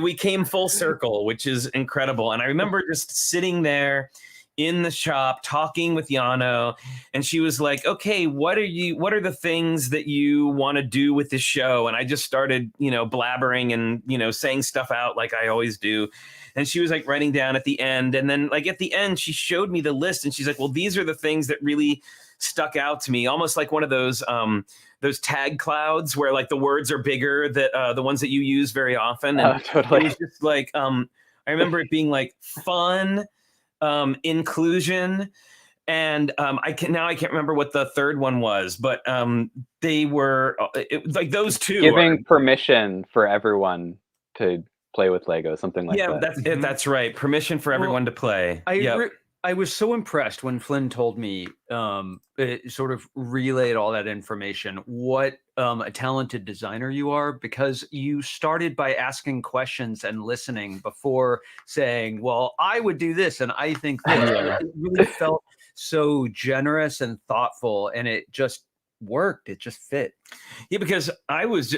S1: We came full circle, which is incredible. And I remember just sitting there in the shop talking with Llano, and she was like, "Okay, what are the things that you want to do with this show?" And I just started, blabbering and, saying stuff out like I always do. And she was like writing down at the end. And then like at the end, she showed me the list and she's like, "Well, these are the things that really stuck out to me." Almost like one of those tag clouds where like the words are bigger, that the ones that you use very often. And
S3: totally.
S1: It was just like, I remember it being like fun, inclusion, and I can't remember what the third one was, but they were like those two.
S3: Giving permission for everyone to play with Lego, something like that.
S1: Yeah, that's it. That's right. Permission for everyone to play.
S2: I was so impressed when Flynn told me, sort of relayed all that information, what a talented designer you are, because you started by asking questions and listening before saying, "Well, I would do this, and I think this." It really felt so generous and thoughtful, and it just worked. It just fit.
S1: Yeah, because I was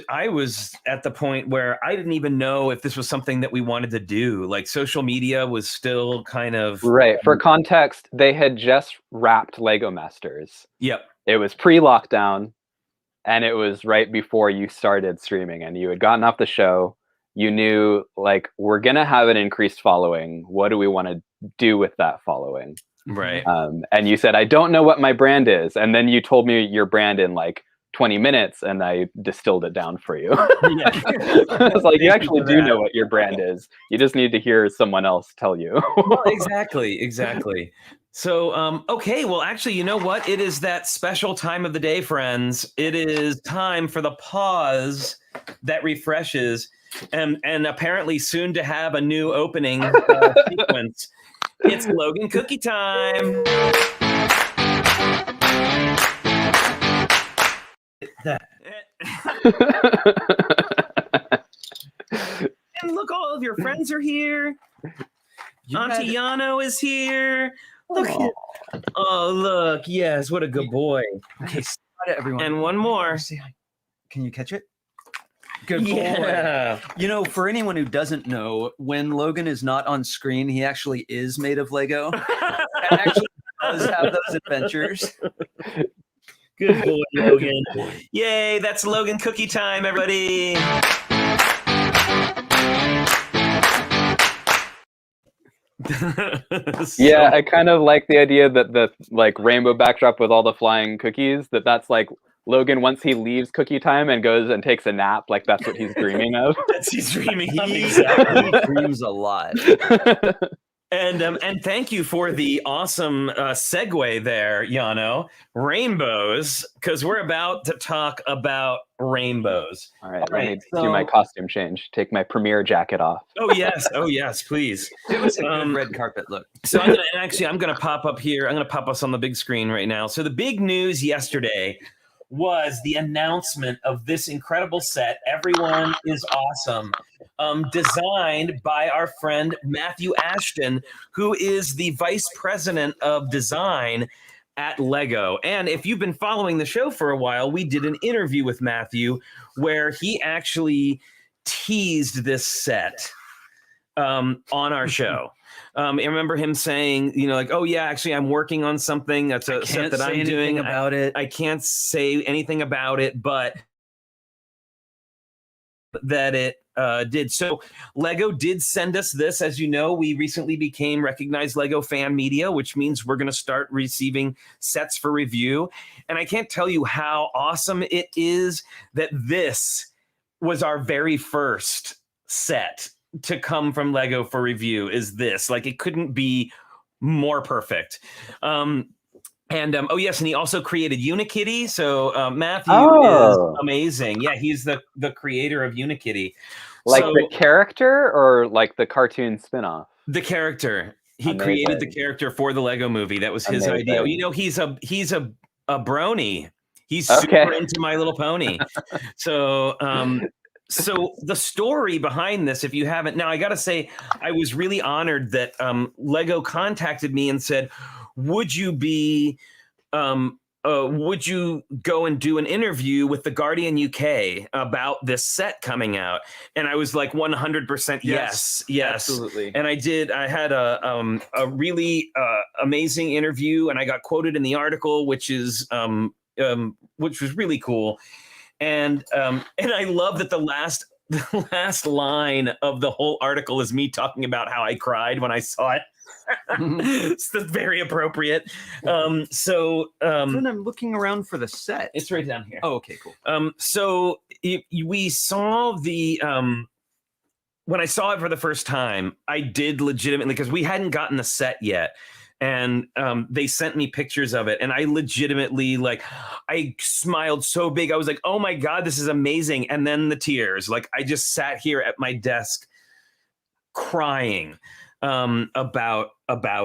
S1: at the point where I didn't even know if this was something that we wanted to do. Like social media was still kind of
S3: right. For context, they had just wrapped Lego Masters.
S1: Yep.
S3: It was pre-lockdown, and it was right before you started streaming, and you had gotten off the show. You knew, like, we're gonna have an increased following. What do we want to do with that following?
S1: Right.
S3: And you said, "I don't know what my brand is." And then you told me your brand in like 20 minutes and I distilled it down for you.
S1: Yeah.
S3: I was like, you actually do know what your brand is. You just need to hear someone else tell you.
S1: Well, exactly. So, okay, well, actually, you know what? It is that special time of the day, friends. It is time for the pause that refreshes and apparently soon to have a new opening sequence. It's Logan Cookie Time. And look, all of your friends are here. Auntie Llano is here. Look at, look, yes, what a good boy.
S2: Okay, everyone.
S1: And one more.
S2: Can you catch it? Good boy.
S1: Yeah.
S2: You know, for anyone who doesn't know, when Logan is not on screen, he actually is made of Lego. And actually does have those adventures.
S1: Good boy, Logan. Yay, that's Logan cookie time, everybody.
S3: Yeah, I kind of like the idea that the like rainbow backdrop with all the flying cookies, that's like Logan once he leaves cookie time and goes and takes a nap, like that's what he's dreaming of.
S1: That's he's dreaming of.
S2: He
S1: Exactly.
S2: dreams a lot.
S1: And thank you for the awesome segue there, Llano. Rainbows, because we're about to talk about rainbows.
S3: All right, let me do my costume change. Take my premiere jacket off.
S1: Oh yes, please.
S2: It was a good red carpet look.
S1: So I'm gonna pop up here. I'm gonna pop us on the big screen right now. So the big news yesterday was the announcement of this incredible set. Everyone is awesome. Designed by our friend Matthew Ashton, who is the vice president of design at Lego. And if you've been following the show for a while, we did an interview with Matthew where he actually teased this set on our show. I remember him saying, you know, like, oh yeah, actually I'm working on something. That's a set that I'm doing
S2: about it.
S1: I can't say anything about it, but that it did. So Lego did send us this. As you know, we recently became recognized Lego fan media, which means we're going to start receiving sets for review. And I can't tell you how awesome it is that this was our very first set to come from Lego for review. Is this, like, it couldn't be more perfect. Oh yes, and he also created Unikitty. So Matthew is amazing. Yeah, he's the creator of Unikitty.
S3: Like the character or like the cartoon spinoff?
S1: The character. He created the character for the Lego movie. That was his idea. You know, he's a brony. He's super into My Little Pony. So so the story behind this, if you haven't, now I got to say, I was really honored that Lego contacted me and said, would you go and do an interview with The Guardian UK about this set coming out? And I was like 100% yes,
S2: absolutely.
S1: And I did. I had a really amazing interview, and I got quoted in the article, which was really cool. And I love that the last line of the whole article is me talking about how I cried when I saw it. It's very appropriate.
S2: Then I'm looking around for the set.
S1: It's right down here.
S2: Oh, okay, cool.
S1: So we saw the when I saw it for the first time, I did legitimately, because we hadn't gotten the set yet. And they sent me pictures of it, and I legitimately, like, I smiled so big. I was like, oh my God, this is amazing. And then the tears, like, I just sat here at my desk crying about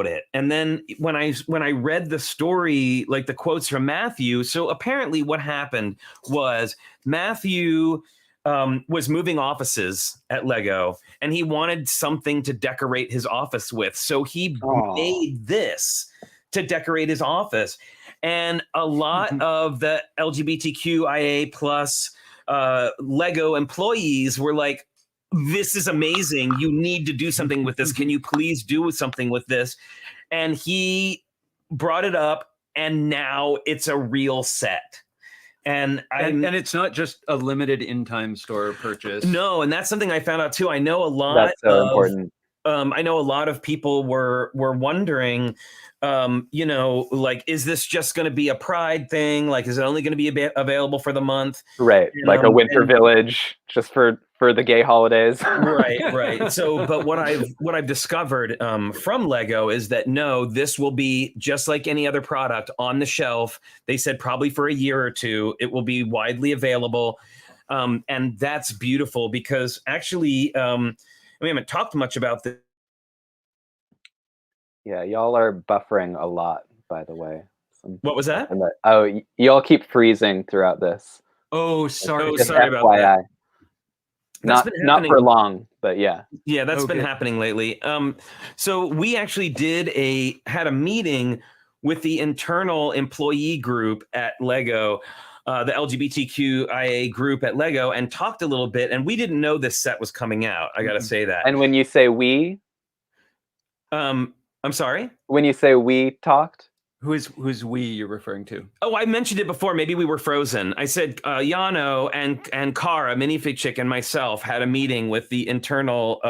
S1: it. And then when I read the story, like the quotes from Matthew, so apparently what happened was Matthew was moving offices at Lego, and he wanted something to decorate his office with. So he made this to decorate his office. And a lot of the LGBTQIA plus Lego employees were like, this is amazing. You need to do something with this. Can you please do something with this? And he brought it up, and now it's a real set. And
S2: it's not just a limited in-time store purchase.
S1: No, and that's something I found out too. I know a lot.
S3: That's so important.
S1: I know a lot of people were wondering, you know, like, is this just going to be a Pride thing? Like, is it only going to be available for the month?
S3: Right, like a winter village, just for the gay holidays.
S1: Right. So, but what I've discovered from Lego is that no, this will be just like any other product on the shelf. They said probably for a year or two, it will be widely available, and that's beautiful because actually, we haven't talked much about this.
S3: Yeah, y'all are buffering a lot, by the way.
S1: What was that?
S3: Y'all keep freezing throughout this.
S2: Oh, sorry.
S1: Sorry about that.
S3: Not for long, but yeah.
S1: Yeah, that's been happening lately. So we actually had a meeting with the internal employee group at Lego the LGBTQIA group at Lego and talked a little bit. And we didn't know this set was coming out. I got to say that.
S3: And when you say we,
S1: I'm sorry.
S3: when you say we talked,
S2: Who's we you're referring to?
S1: Oh, I mentioned it before. Maybe we were frozen. I said Llano and Cara, Minifig Chick, and myself had a meeting with the internal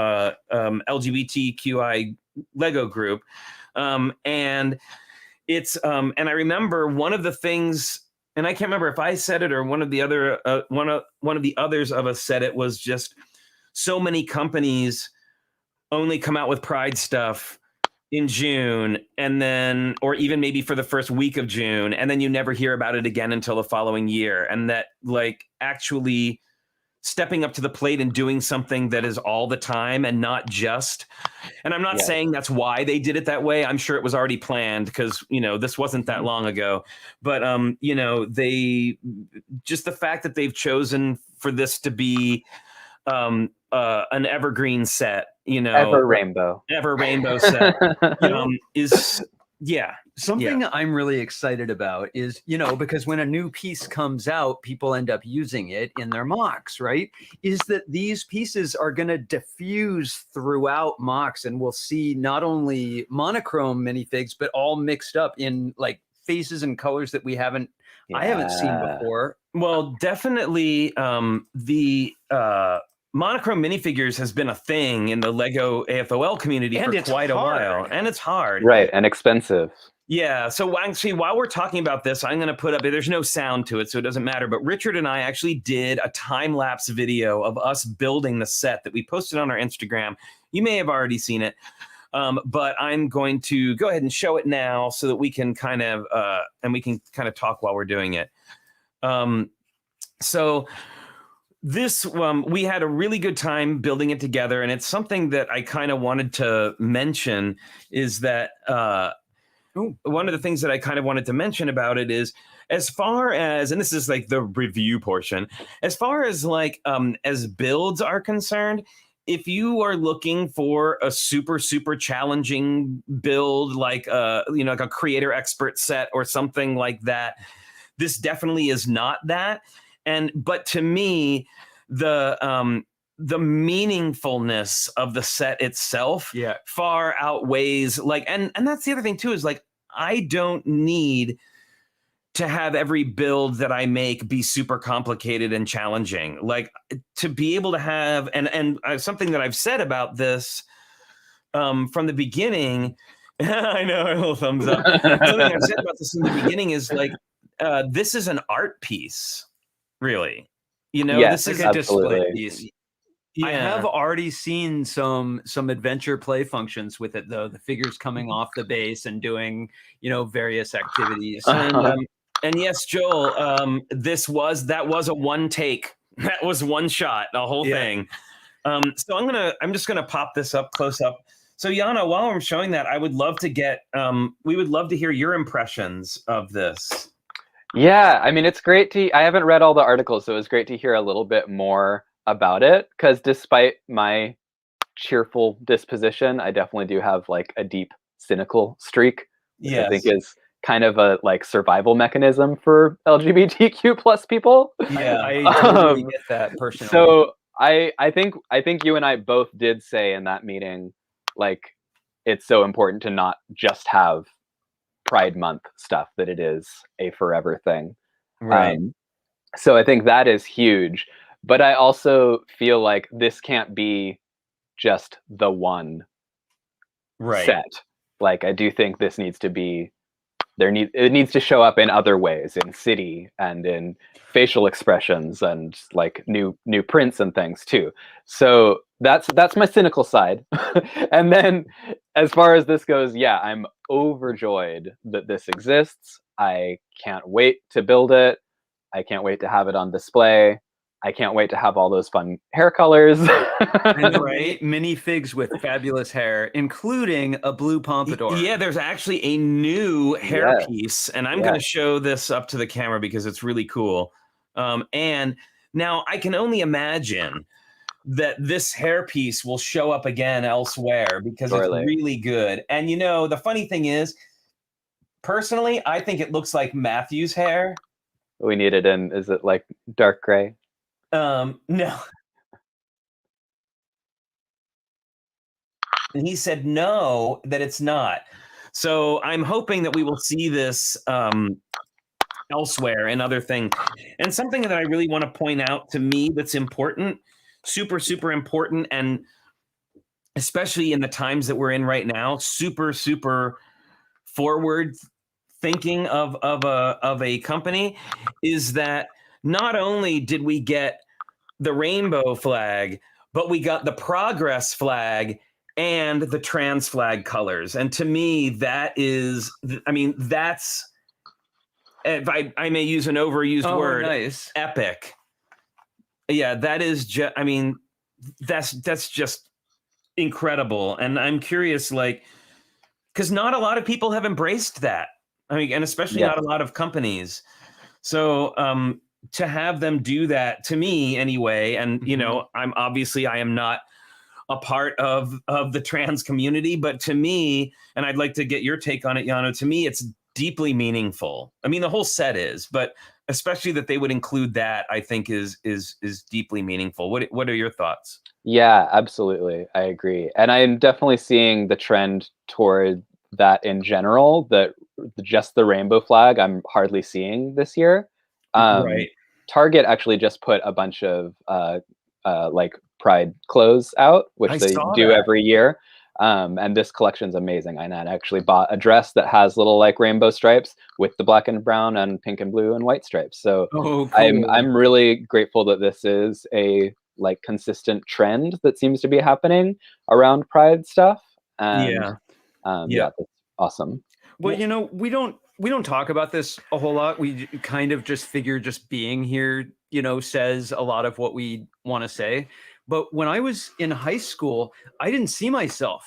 S1: LGBTQI Lego group, and it's and I remember one of the things, and I can't remember if I said it or one of the others of us said it, was just so many companies only come out with Pride stuff in June, and then, or even maybe for the first week of June, and then you never hear about it again until the following year. And that, like, actually stepping up to the plate and doing something that is all the time and not just, and I'm not saying that's why they did it that way. I'm sure it was already planned because, you know, this wasn't that long ago, but, you know, they, just the fact that they've chosen for this to be an evergreen set, you know, ever rainbow set, is
S2: something I'm really excited about is, you know, because when a new piece comes out, people end up using it in their mocks, right? Is that these pieces are going to diffuse throughout mocks, and we'll see not only monochrome minifigs, but all mixed up in like faces and colors that I haven't seen before.
S1: Well, definitely the monochrome minifigures has been a thing in the Lego AFOL community for quite a while, and it's hard.
S3: Right, and expensive.
S1: Yeah, so actually, while we're talking about this, I'm going to put up, there's no sound to it, so it doesn't matter, but Richard and I actually did a time-lapse video of us building the set that we posted on our Instagram. You may have already seen it, but I'm going to go ahead and show it now so that we can kind of talk while we're doing it. So this, we had a really good time building it together, and it's something that I kind of wanted to mention is that one of the things that I kind of wanted to mention about it is, as far as, and this is like the review portion, as far as like as builds are concerned, if you are looking for a super challenging build, like you know, like a creator expert set or something like that, this definitely is not that. But to me, the meaningfulness of the set itself far outweighs, like, and that's the other thing too, is like, I don't need to have every build that I make be super complicated and challenging. Like, to be able to have, and something that I've said about this from the beginning, I know, a little thumbs up. Something I've said about this in the beginning is like, this is an art piece, really. You know, this is a display piece. Yeah.
S2: I have already seen some adventure play functions with it, though. The figures coming off the base and doing, you know, various activities.
S1: And yes, Joel, that was a one take. That was one shot, the whole thing. So I'm just gonna pop this up close up. So Llano, while I'm showing that, I would love to get, we would love to hear your impressions of this.
S3: Yeah, I mean, it's great I haven't read all the articles, so it's great to hear a little bit more about it, because despite my cheerful disposition, I definitely do have like a deep cynical streak, which I think is kind of a like survival mechanism for LGBTQ plus people.
S2: Yeah, I totally get that personally.
S3: So I think you and I both did say in that meeting, like, it's so important to not just have Pride Month stuff, that it is a forever thing.
S1: Right.
S3: So I think that is huge. But I also feel like this can't be just the one set. Like, I do think this needs to be, it needs to show up in other ways, in city and in facial expressions and like new prints and things too. So that's my cynical side. And then as far as this goes, yeah, I'm overjoyed that this exists. I can't wait to build it. I can't wait to have it on display. I can't wait to have all those fun hair colors.
S2: Right, minifigs with fabulous hair, including a blue pompadour.
S1: Yeah, there's actually a new hair piece, and I'm going to show this up to the camera because it's really cool. And now I can only imagine that this hair piece will show up again elsewhere because it's really good. And you know, the funny thing is, personally, I think it looks like Matthew's hair.
S3: We need it in, is it like dark gray?
S1: No. And he said no, that it's not. So I'm hoping that we will see this elsewhere and other things. And something that I really want to point out to me that's important, super, super important, and especially in the times that we're in right now, super, super forward thinking of a company, is that not only did we get the rainbow flag, but we got the progress flag and the trans flag colors. And to me, that is, I mean, that's, if I may use an overused word,
S2: nice.
S1: epic. Yeah, that is just, I mean, that's just incredible. And I'm curious, like, because not a lot of people have embraced that. I mean, and especially not a lot of companies. So to have them do that, to me anyway, and you know, I am not a part of the trans community, but to me, and I'd like to get your take on it, Llano, to me, it's deeply meaningful. I mean, the whole set is, but especially that they would include that, I think is deeply meaningful. What are your thoughts?
S3: Yeah, absolutely. I agree. And I'm definitely seeing the trend toward that in general, that just the rainbow flag I'm hardly seeing this year.
S1: Right.
S3: Target actually just put a bunch of like Pride clothes out, which they do every year. And this collection's amazing. I actually bought a dress that has little like rainbow stripes with the black and brown and pink and blue and white stripes. So
S1: cool.
S3: I'm really grateful that this is a like consistent trend that seems to be happening around Pride stuff. And yeah, that's awesome.
S2: Well, you know, we don't talk about this a whole lot. We kind of just figure just being here, you know, says a lot of what we want to say. But when I was in high school, I didn't see myself.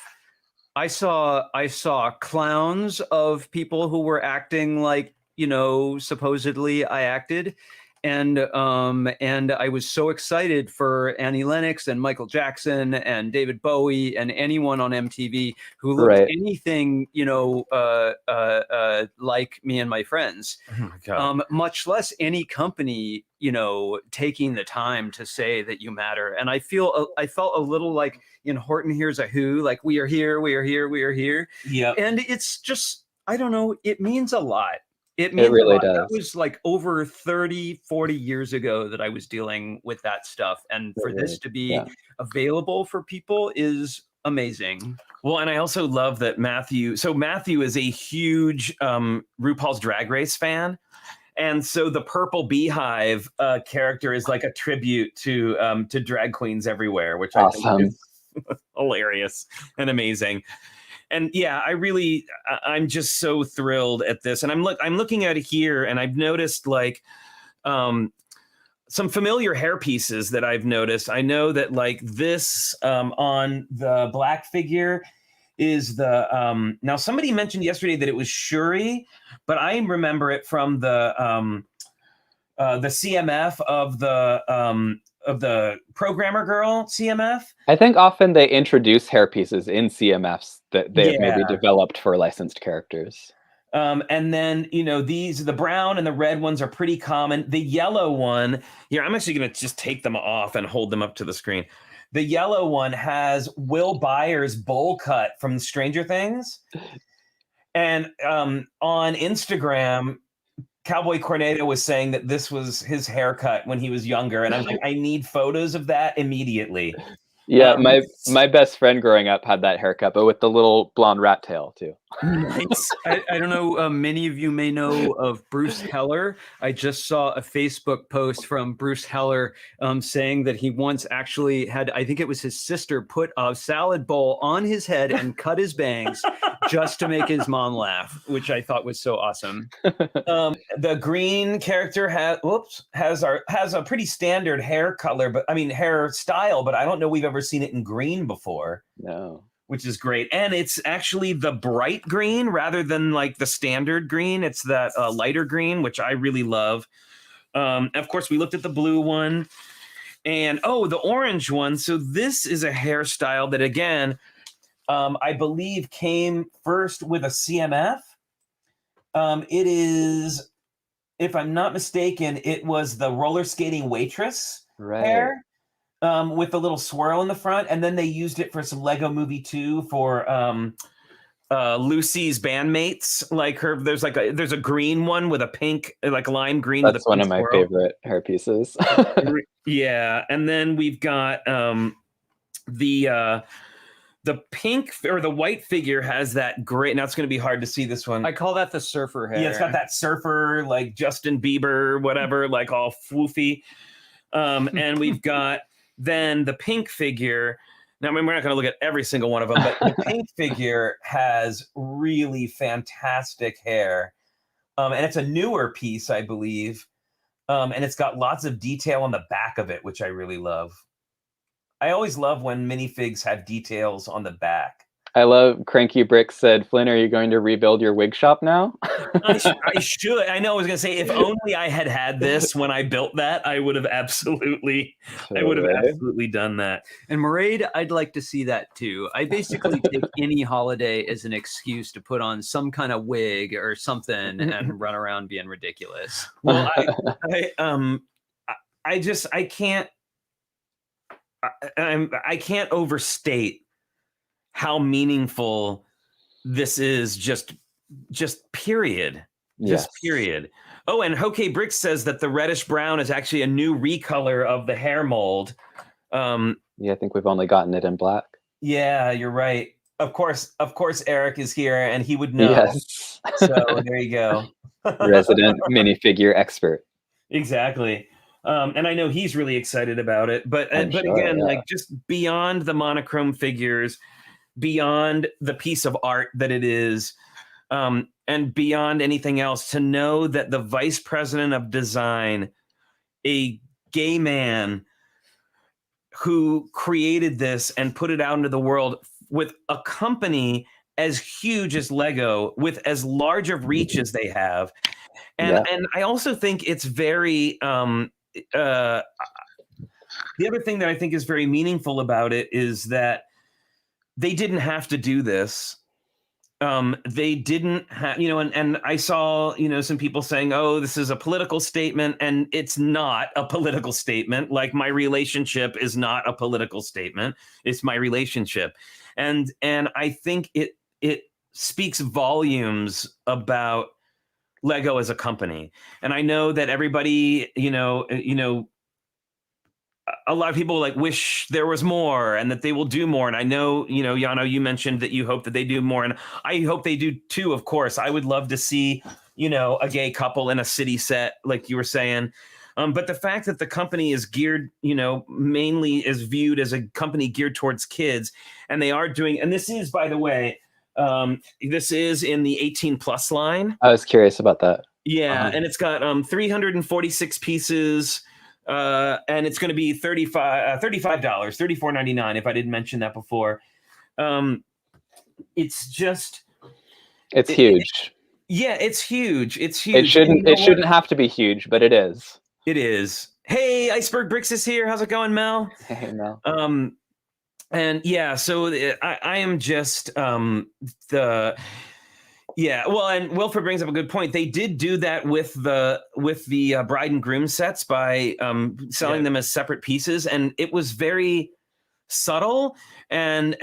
S2: I saw clowns of people who were acting like, you know, supposedly I acted. And I was so excited for Annie Lennox and Michael Jackson and David Bowie and anyone on MTV who looked anything, you know, like me and my friends.
S1: Oh my God.
S2: Much less any company, you know, taking the time to say that you matter. And I felt a little like in Horton Hears a Who, like we are here, we are here, we are here.
S1: Yeah.
S2: And it's just, I don't know, it means a lot. It
S3: really does.
S2: That was like over 30, 40 years ago that I was dealing with that stuff. And for this to be available for people is amazing.
S1: Well, and I also love that Matthew is a huge RuPaul's Drag Race fan. And so the purple beehive character is like a tribute to drag queens everywhere, which I think is hilarious and amazing. And yeah, I'm just so thrilled at this. And I'm looking at it here, and I've noticed like some familiar hair pieces that I've noticed. I know that like this on the black figure is the now somebody mentioned yesterday that it was Shuri, but I remember it from the CMF of the programmer girl CMF.
S3: I think often they introduce hair pieces in CMFs that they have maybe developed for licensed characters.
S1: And then, you know, the brown and the red ones are pretty common. The yellow one here, I'm actually going to just take them off and hold them up to the screen. The yellow one has Will Byers' bowl cut from Stranger Things. And on Instagram, Cowboy Cornado was saying that this was his haircut when he was younger. And I'm like, I need photos of that immediately.
S3: Yeah, my best friend growing up had that haircut, but with the little blonde rat tail too.
S2: Nice. I don't know. Many of you may know of Bruce Heller. I just saw a Facebook post from Bruce Heller saying that he once actually had, I think it was his sister, put a salad bowl on his head and cut his bangs just to make his mom laugh, which I thought was so awesome.
S1: The green character has a pretty standard hair color, but I mean hair style, but I don't know we've ever seen it in green before.
S3: No.
S1: Which is great. And it's actually the bright green rather than like the standard green. It's that lighter green, which I really love. Of course, we looked at the blue one and the orange one. So this is a hairstyle that, again, I believe came first with a CMF. It is if I'm not mistaken, it was the roller skating waitress
S3: Right.
S1: hair with a little swirl in the front, and then they used it for some Lego Movie 2 for Lucy's bandmates. Like there's a green one with a pink, like lime green.
S3: That's
S1: with a
S3: one
S1: pink
S3: of my
S1: swirl.
S3: favorite hair pieces.
S1: Yeah, and then we've got the pink or the white figure has that great. Now it's going to be hard to see this one.
S2: I call that the surfer hair.
S1: Yeah, it's got that surfer, like Justin Bieber, whatever, like all floofy. And we've got then the pink figure. Now, I mean, we're not going to look at every single one of them, but the pink figure has really fantastic hair. And it's a newer piece, I believe. And it's got lots of detail on the back of it, which I really love. I always love when minifigs have details on the back.
S3: I love TrickyBricks said, Flynn, are you going to rebuild your wig shop now?
S1: I should. I know. I was going to say, if only I had this when I built that, I would have absolutely done that.
S2: And Mairead, I'd like to see that too. I basically take any holiday as an excuse to put on some kind of wig or something and run around being ridiculous.
S1: Well, I can't overstate how meaningful this is, just period. Just period. Oh, and TrickyBricks says that the reddish brown is actually a new recolor of the hair mold.
S3: Yeah, I think we've only gotten it in black.
S1: Yeah, you're right. Of course, Eric is here and he would know.
S3: Yes.
S1: So there you go.
S3: Resident minifigure expert.
S1: Exactly. And I know he's really excited about it, but again, like just beyond the monochrome figures, beyond the piece of art that it is, and beyond anything else, to know that the vice president of design, a gay man who created this and put it out into the world with a company as huge as Lego, with as large of reach as they have. And I also think it's very, the other thing that I think is very meaningful about it is that they didn't have to do this. They didn't have, and I saw, some people saying, oh, this is a political statement, and it's not a political statement. Like, my relationship is not a political statement. It's my relationship. And I think it speaks volumes about Lego as a company. And I know that everybody, a lot of people like wish there was more and that they will do more. And I know, Llano, you mentioned that you hope that they do more. And I hope they do too, of course. I would love to see, a gay couple in a city set, like you were saying. But the fact that the company is geared, mainly is viewed as a company geared towards kids. And they are doing, and this is, by the way, this is in the 18 plus line.
S3: I was curious about that.
S1: Yeah. And it's got 346 pieces. And it's going to be $35, $34.99 if I didn't mention that before. It's huge. It's huge. It's huge.
S3: It shouldn't have to be huge, but it is.
S1: It is. Hey, Iceberg Bricks is here. How's it going, Mel?
S3: Hey, Mel.
S1: And yeah, so I am just well, and Wilford brings up a good point. They did do that with the bride and groom sets by selling them as separate pieces, and it was very subtle, and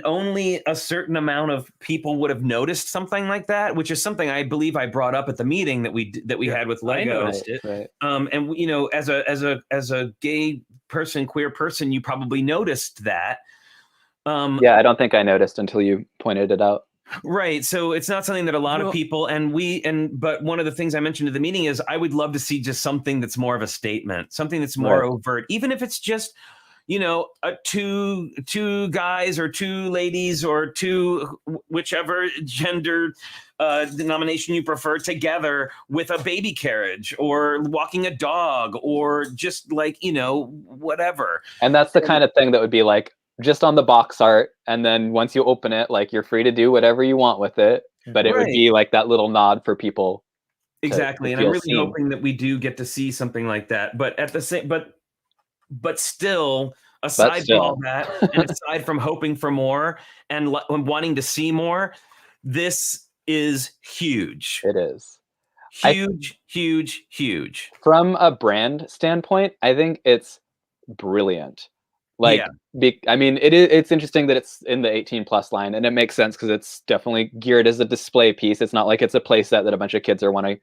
S1: only a certain amount of people would have noticed something like that, which is something I believe I brought up at the meeting that we had with Lego.
S2: I noticed it.
S3: Right.
S1: And as a gay person, queer person, you probably noticed that.
S3: Yeah, I don't think I noticed until you pointed it out.
S1: Right. So it's not something that a lot of people, but one of the things I mentioned at the meeting is I would love to see just something that's more of a statement, something that's more overt, even if it's just, two guys or two ladies or two, whichever gender denomination you prefer, together with a baby carriage or walking a dog or just like, whatever.
S3: And that's the kind of thing that would be like, just on the box art, and then once you open it, like, you're free to do whatever you want with it, but it would be like that little nod for people.
S1: Exactly. And I'm really hoping that we do get to see something like that, but at the same, but still, aside from all that, and aside from hoping for more and wanting to see more, this is huge.
S3: It is.
S1: Huge.
S3: From a brand standpoint, I think it's brilliant. Like, I mean, it's interesting that it's in the 18+ line, and it makes sense because it's definitely geared as a display piece. It's not like it's a play set that a bunch of kids are want to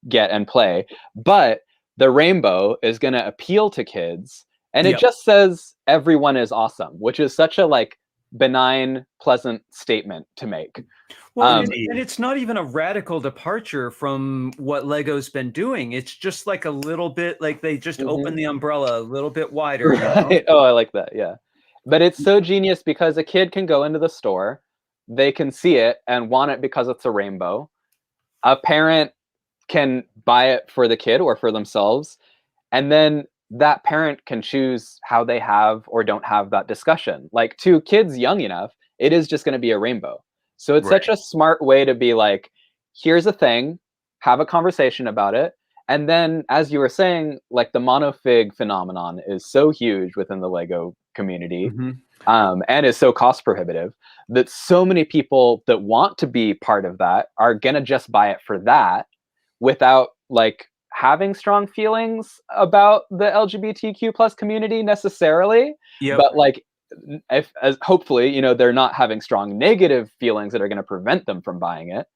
S3: get and play. But the rainbow is going to appeal to kids, and it just says everyone is awesome, which is such a like benign, pleasant statement to make.
S2: Well, and it's not even a radical departure from what Lego's been doing. It's just like a little bit like they just open the umbrella a little bit wider.
S3: Right. You know? Oh, I like that. Yeah. But it's so genius because a kid can go into the store, they can see it and want it because it's a rainbow. A parent can buy it for the kid or for themselves. And then that parent can choose how they have or don't have that discussion. Like to kids young enough, it is just going to be a rainbow. So it's such a smart way to be like, here's a thing, have a conversation about it. And then, as you were saying, like the monofig phenomenon is so huge within the Lego community and is so cost prohibitive that so many people that want to be part of that are going to just buy it for that without like having strong feelings about the LGBTQ+ community necessarily. But like, as hopefully, you know, they're not having strong negative feelings that are going to prevent them from buying it.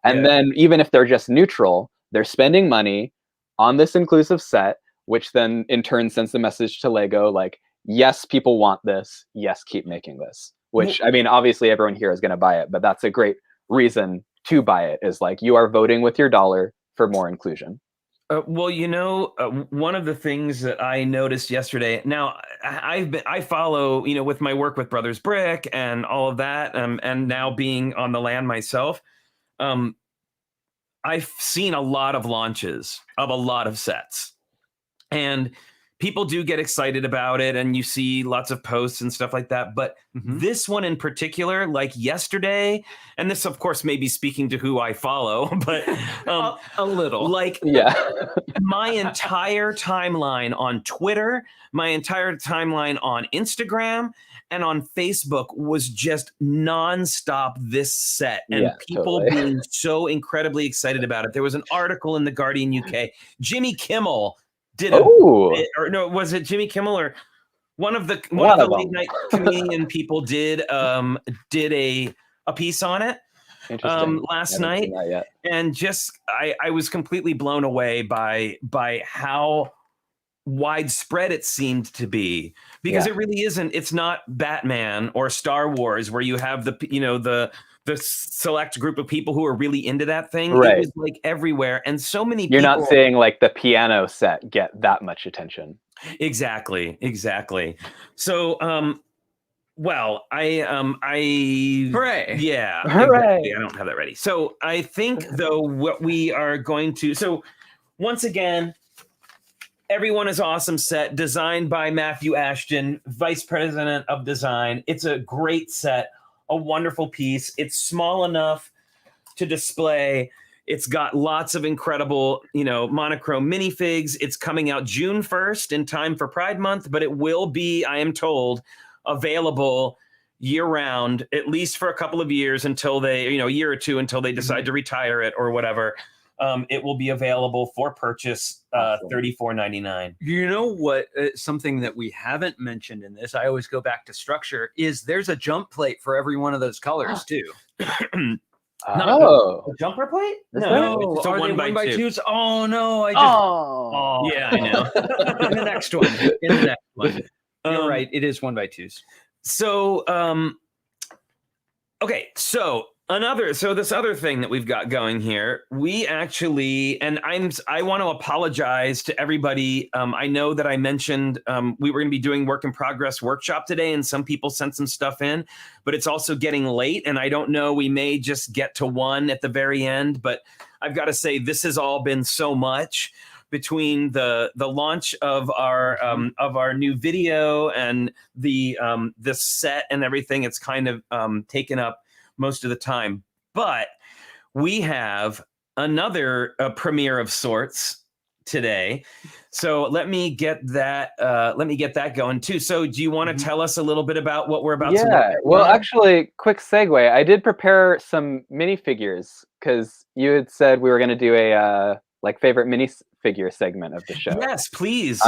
S3: And then even if they're just neutral, they're spending money on this inclusive set, which then in turn sends the message to Lego, like, yes, people want this. Yes, keep making this, which I mean, obviously everyone here is going to buy it, but that's a great reason to buy it is like, you are voting with your dollar for more inclusion.
S1: Well, you know, one of the things that I noticed yesterday. Now, I follow, you know, with my work with Brothers Brick and all of that, and now being on the land myself, I've seen a lot of launches of a lot of sets, and people do get excited about it, and you see lots of posts and stuff like that. But this one in particular, like yesterday, and this, of course, may be speaking to who I follow, but a little. Like, my entire timeline on Twitter, my entire timeline on Instagram, and on Facebook was just nonstop this set, and people being so incredibly excited about it. There was an article in the Guardian UK. Jimmy Kimmel did or no, was it Jimmy Kimmel or one of the late night comedian people did a piece on it last night, and just I was completely blown away by how widespread it seemed to be, because it really isn't. It's not Batman or Star Wars where you have the select group of people who are really into that thing. It was like everywhere, and so many people. You're
S3: not seeing like the piano set get that much attention.
S1: Exactly. So well,
S2: hooray.
S1: Yeah,
S3: hooray.
S1: Exactly. I don't have that ready. So I think though what we are going to, so once again, Everyone is Awesome set, designed by Matthew Ashton, Vice President of Design. It's a great set, a wonderful piece. It's small enough to display. It's got lots of incredible, monochrome minifigs. It's coming out June 1st in time for Pride Month, but it will be, I am told, available year-round, at least for a couple of years until they, a year or two until they decide to retire it or whatever. It will be available for purchase, $34.99.
S2: You know what? Something that we haven't mentioned in this, I always go back to structure, is there's a jump plate for every one of those colors too.
S1: A jumper plate?
S2: No,
S1: it's a
S2: are
S1: one
S2: they
S1: by
S2: 1x2s? Oh no!
S1: Yeah, I know.
S2: In the next one. You're right. It is 1x2s.
S1: So, okay. So this other thing that we've got going here, we actually, and I want to apologize to everybody. I know that I mentioned we were going to be doing work in progress workshop today, and some people sent some stuff in, but it's also getting late, and I don't know, we may just get to one at the very end, but I've got to say this has all been so much between the launch of our new video and this set and everything. It's kind of taken up most of the time, but we have another premiere of sorts today. So let me get that. Let me get that going too. So do you want to tell us a little bit about what we're about to look at?
S3: Well, actually, quick segue. I did prepare some minifigures because you had said we were going to do a like favorite minifigure segment of the show.
S1: Yes, please.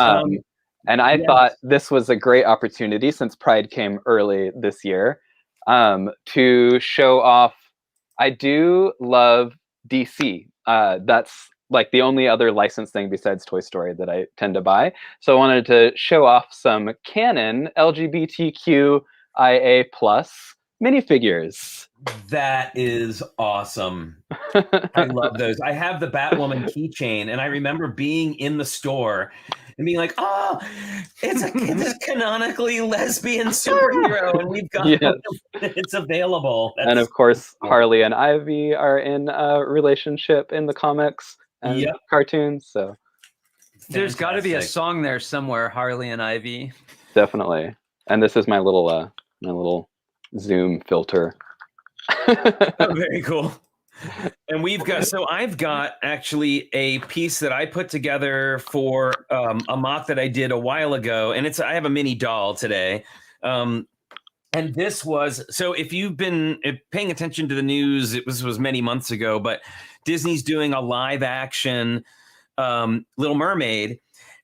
S3: And I thought this was a great opportunity since Pride came early this year to show off. I do love DC. That's like the only other licensed thing besides Toy Story that I tend to buy. So I wanted to show off some canon LGBTQIA plus minifigures.
S1: That is awesome. I love those. I have the Batwoman keychain, and I remember being in the store and being like, "Oh, it's a canonically lesbian superhero, and we've got it's available."
S3: And of course, Harley and Ivy are in a relationship in the comics and cartoons. So
S2: there's got to be a song there somewhere, Harley and Ivy.
S3: Definitely. And this is my little zoom filter.
S1: Oh, very cool. And I've got actually a piece that I put together for a mock that I did a while ago, and I have a mini doll today. And this was, so if you've been paying attention to the news, this was many months ago, but Disney's doing a live action Little Mermaid,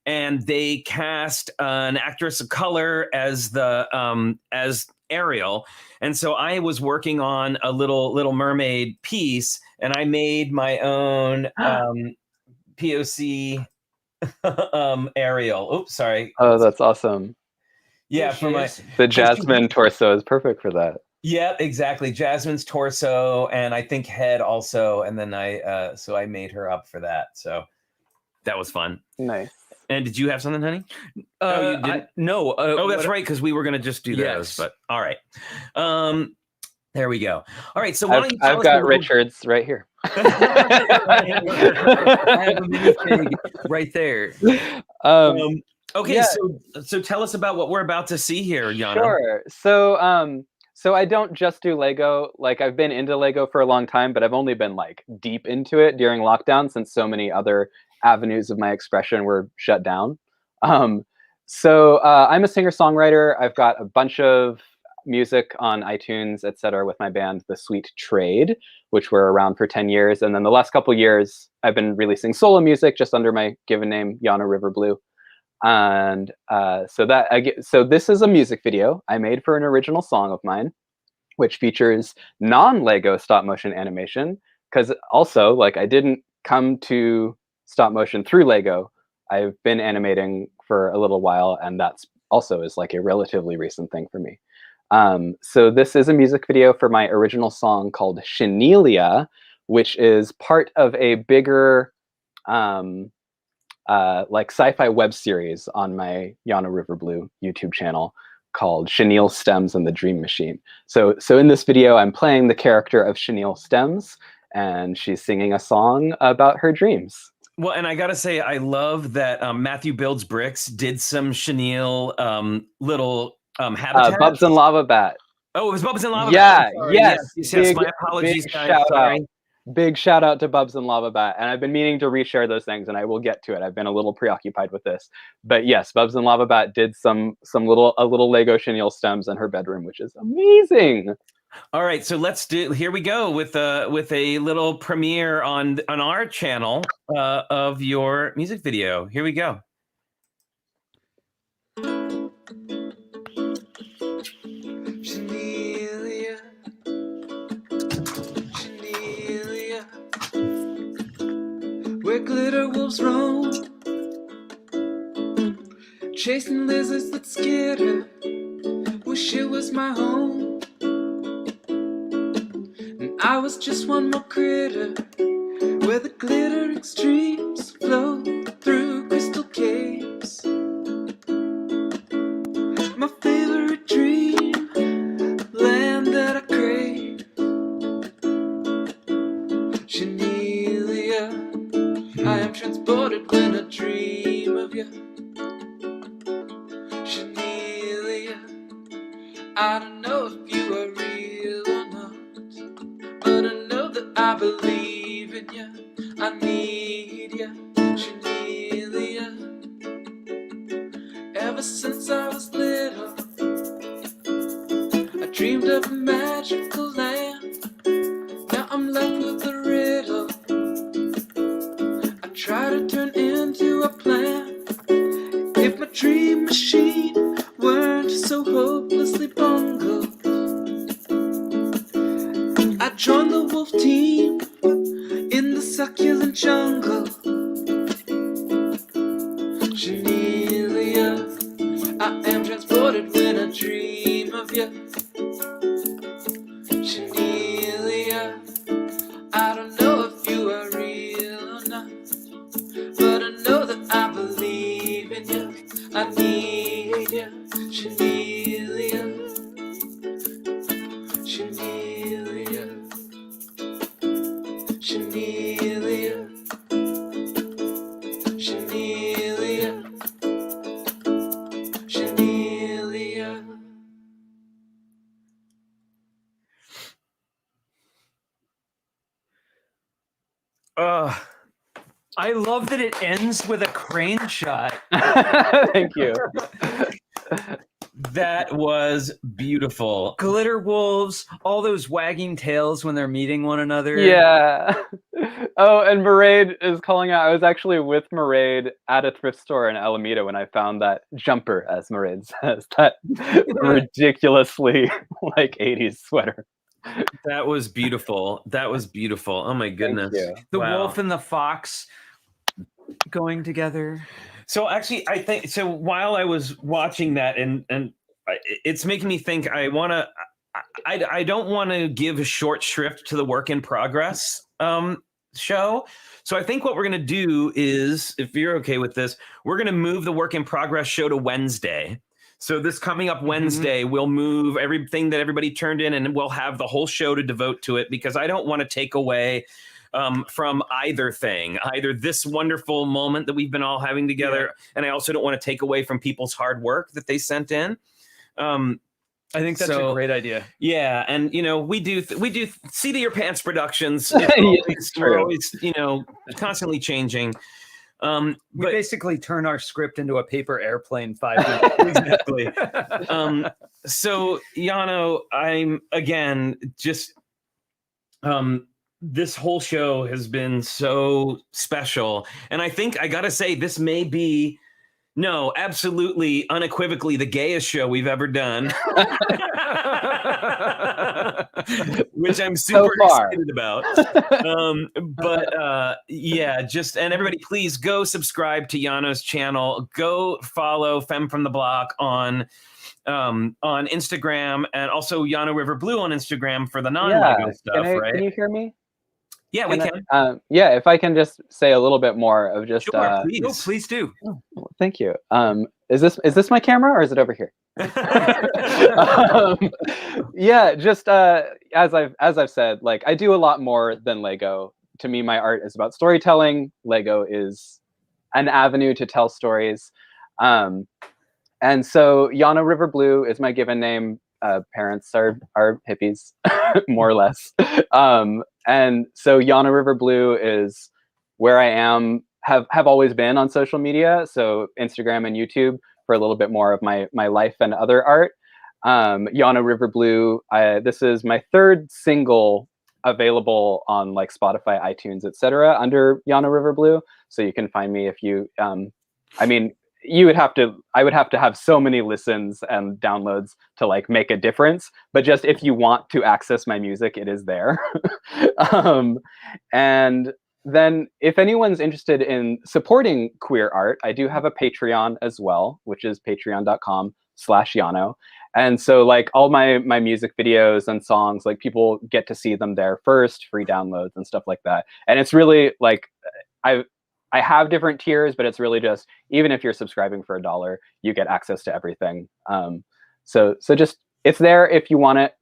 S1: and they cast an actress of color as as Ariel. And so I was working on a Little Mermaid piece, and I made my own POC Ariel. Oops, sorry.
S3: Oh, that's awesome.
S1: Yeah,
S3: the Jasmine torso is perfect for that.
S1: Yeah, exactly. Jasmine's torso, and I think head also. And then I made her up for that. So that was fun.
S3: Nice.
S1: And did you have something, honey? You didn't?
S2: No.
S1: That's right, because we were going to just do those. But all right. There we go. All right. So why don't you tell
S3: I've got Richard's right here.
S2: I have a minifig right there.
S1: Okay. So tell us about what we're about to see here, Llano.
S3: Sure. So I don't just do Lego. Like, I've been into Lego for a long time, but I've only been like deep into it during lockdown since so many other avenues of my expression were shut down. So I'm a singer-songwriter. I've got a bunch of music on iTunes, etc., with my band, The Sweet Trade, which were around for 10 years. And then the last couple years, I've been releasing solo music just under my given name, Llano River Blue. And so this is a music video I made for an original song of mine, which features non-Lego stop motion animation. Because also, like, I didn't come to stop motion through Lego. I've been animating for a little while, and that's also is like a relatively recent thing for me. So this is a music video for my original song called Chenelia, which is part of a bigger like sci-fi web series on my Llano River Blue YouTube channel called Chenille Stems and the Dream Machine. So in this video, I'm playing the character of Chenille Stems, and she's singing a song about her dreams.
S1: Well, and I gotta say, I love that Matthew Builds Bricks did some Chenille little habitat.
S3: Bubs and Lava Bat.
S1: Oh, it was Bubs and Lava
S3: Bat.
S1: Yes.
S3: Big,
S1: my apologies,
S3: big
S1: guys.
S3: shout
S1: Sorry.
S3: out. Big shout out to Bubs and Lava Bat. And I've been meaning to reshare those things, and I will get to it. I've been a little preoccupied with this. But yes, Bubs and Lava Bat did a little Lego Chenille Stems in her bedroom, which is amazing.
S1: All right, so here we go with a little premiere on our channel of your music video. Here we go.
S4: Chenelia, where glitter wolves roam, chasing lizards that scared her. Wish it was my home. I was just one more critter, where the glittering streams flow through crystal caves. My favorite dream, land that I crave. Chenelia, I am transported when I dream of you. Chenelia, I don't know if you are real or not, but I know that I believe in you. I need you, Chenelia.
S5: Ever since I was little, I dreamed of a magical land. Now I'm left with a riddle I try to turn into a plan. If my dream machine weren't so hopelessly bungled, I'd join the wolf team in the succulent jungle. Genelia, I am transported when I dream of you. Genelia, I don't know if you are real or not, but I know that I believe in you. I need you, Genelia. Genelia, Genelia, Genelia, Genelia.
S2: I love that it ends with a crane shot.
S3: Thank you.
S1: That was beautiful.
S2: Glitter wolves, all those wagging tails when they're meeting one another.
S3: Yeah. Oh, and Mairead is calling out. I was actually with Mairead at a thrift store in Alameda when I found that jumper, as Mairead says, that ridiculously like 80s sweater.
S1: That was beautiful. That was beautiful. Oh my goodness.
S3: you.
S2: The
S1: Wow.
S2: wolf and the fox going together.
S1: So actually, I think so. While I was watching that, and it's making me think. I don't want to give a short shrift to the work in progress show. So I think what we're going to do is, if you're okay with this, we're going to move the work in progress show to Wednesday. So this coming up Wednesday, we'll move everything that everybody turned in, and we'll have the whole show to devote to it, because I don't want to take away from either thing, either this wonderful moment that we've been all having together, and I also don't want to take away from people's hard work that they sent in.
S2: I think that's a great idea.
S1: Yeah, and we do See to Your Pants Productions. We're always constantly changing.
S2: We
S1: But
S2: basically turn our script into a paper airplane 5 minutes.
S1: exactly. So Llano, I'm again just this whole show has been so special, and I think I gotta say this may be absolutely unequivocally the gayest show we've ever done. Which I'm super excited about. And everybody please go subscribe to Llano's channel. Go follow FemmeFromTheBlock on Instagram, and also Llano River Blue on Instagram for the non-Lego stuff, right?
S3: Can you hear me?
S1: Yeah, we can.
S3: If I can just say a little bit more of just
S1: please.
S2: Please do.
S3: Thank you. Is this my camera, or is it over here? Just as I've said, like, I do a lot more than Lego. To me, my art is about storytelling. Lego is an avenue to tell stories. And so Llano River Blue is my given name. Parents are hippies, more or less. And so Llano River Blue is where I am, have always been on social media. So Instagram and YouTube for a little bit more of my life and other art. Llano River Blue, this is my third single available on like Spotify, iTunes, etc. under Llano River Blue. So you can find me if you, I would have to have so many listens and downloads to like make a difference, but just if you want to access my music, it is there. And then if anyone's interested in supporting queer art, I do have a Patreon as well, which is patreon.com/Llano. And so like all my music videos and songs, like people get to see them there first, free downloads and stuff like that. And it's really like, I have different tiers, but it's really just, even if you're subscribing for $1, you get access to everything. So just, it's there if you want it.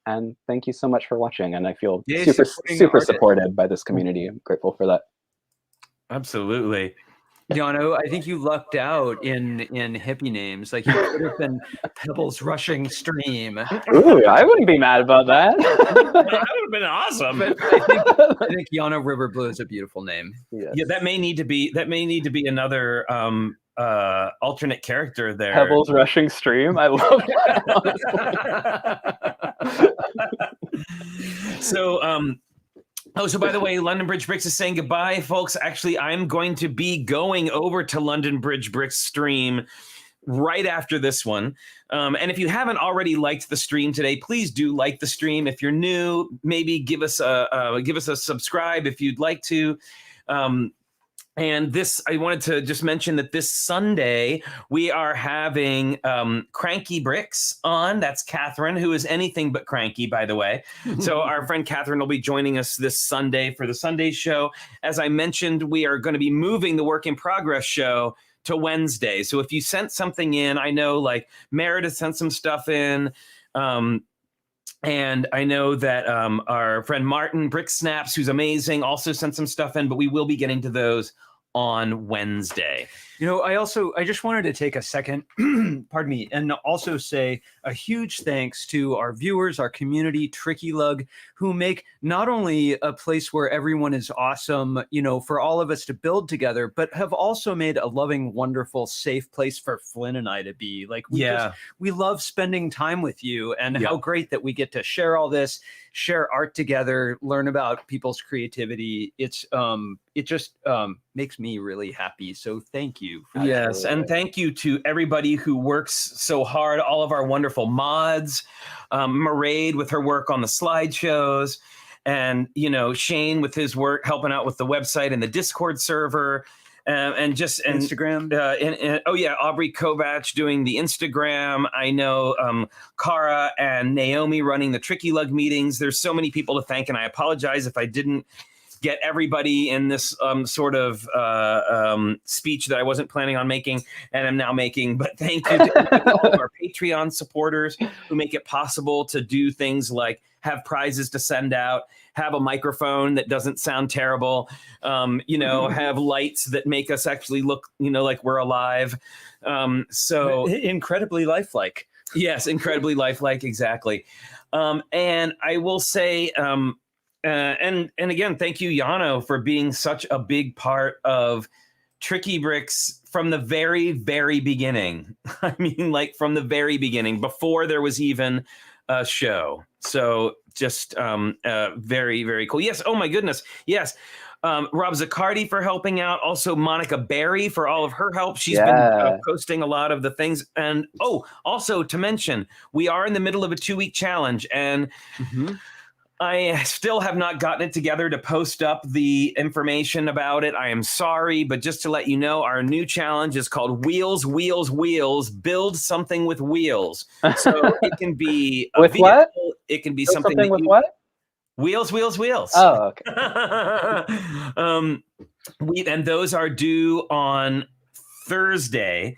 S3: And thank you so much for watching. And I feel super supported by this community. I'm grateful for that.
S1: Absolutely.
S2: Llano, I think you lucked out in hippie names. Like you could have been Pebbles Rushing Stream.
S3: Ooh, I wouldn't be mad about that.
S1: That would have been awesome.
S2: I think Llano River Blue is a beautiful name.
S3: Yes.
S1: Yeah, that may need to be another alternate character there.
S3: Pebbles Rushing Stream. I love that.
S1: So so by the way, London Bridge Bricks is saying goodbye, folks. Actually, I'm going to be going over to London Bridge Bricks stream right after this one. And if you haven't already liked the stream today, please do like the stream. If you're new, maybe give us a subscribe if you'd like to. And this, I wanted to just mention that this Sunday we are having TrickyBricks on. That's Catherine, who is anything but cranky, by the way. So our friend Catherine will be joining us this Sunday for the Sunday show. As I mentioned, we are going to be moving the Work in Progress show to Wednesday. So if you sent something in, I know like Meredith sent some stuff in. And I know that our friend Martin Brick Snaps, who's amazing, also sent some stuff in, but we will be getting to those on Wednesday.
S2: You know, I just wanted to take a second, pardon me, and also say a huge thanks to our viewers, our community, Tricky Lug, who make not only a place where everyone is awesome, you know, for all of us to build together, but have also made a loving, wonderful, safe place for Flynn and I to be. Like, we love spending time with you, and how great that we get to share all this, share art together, learn about people's creativity. It just makes me really happy. So thank you.
S1: Yes, and thank you to everybody who works so hard, all of our wonderful mods, Mairead with her work on the slideshows, and, you know, Shane with his work helping out with the website and the Discord server, and
S2: Instagram.
S1: Aubrey Kovac doing the Instagram. I know Cara and Naomi running the Tricky Lug meetings. There's so many people to thank, and I apologize if I didn't get everybody in this sort of speech that I wasn't planning on making and I'm now making. But thank you to all of our Patreon supporters who make it possible to do things like have prizes to send out, have a microphone that doesn't sound terrible, have lights that make us actually look, like we're alive. So
S2: incredibly lifelike.
S1: Yes, incredibly lifelike. Exactly. And I will say, and again, thank you, Llano, for being such a big part of TrickyBricks from the very, very beginning. I mean, like from the very beginning, before there was even a show. So just very, very cool. Yes. Oh, my goodness. Yes. Rob Zaccardi for helping out. Also, Monica Berry for all of her help. She's been posting a lot of the things. And also to mention, we are in the middle of a 2-week challenge. And I still have not gotten it together to post up the information about it. I am sorry, but just to let you know, our new challenge is called Wheels, Wheels, Wheels. Build something with wheels. So it can be
S3: with
S1: vehicle,
S3: what?
S1: It can be
S3: Build
S1: something
S3: with what?
S1: Wheels, wheels, wheels.
S3: Oh, okay.
S1: And those are due on Thursday.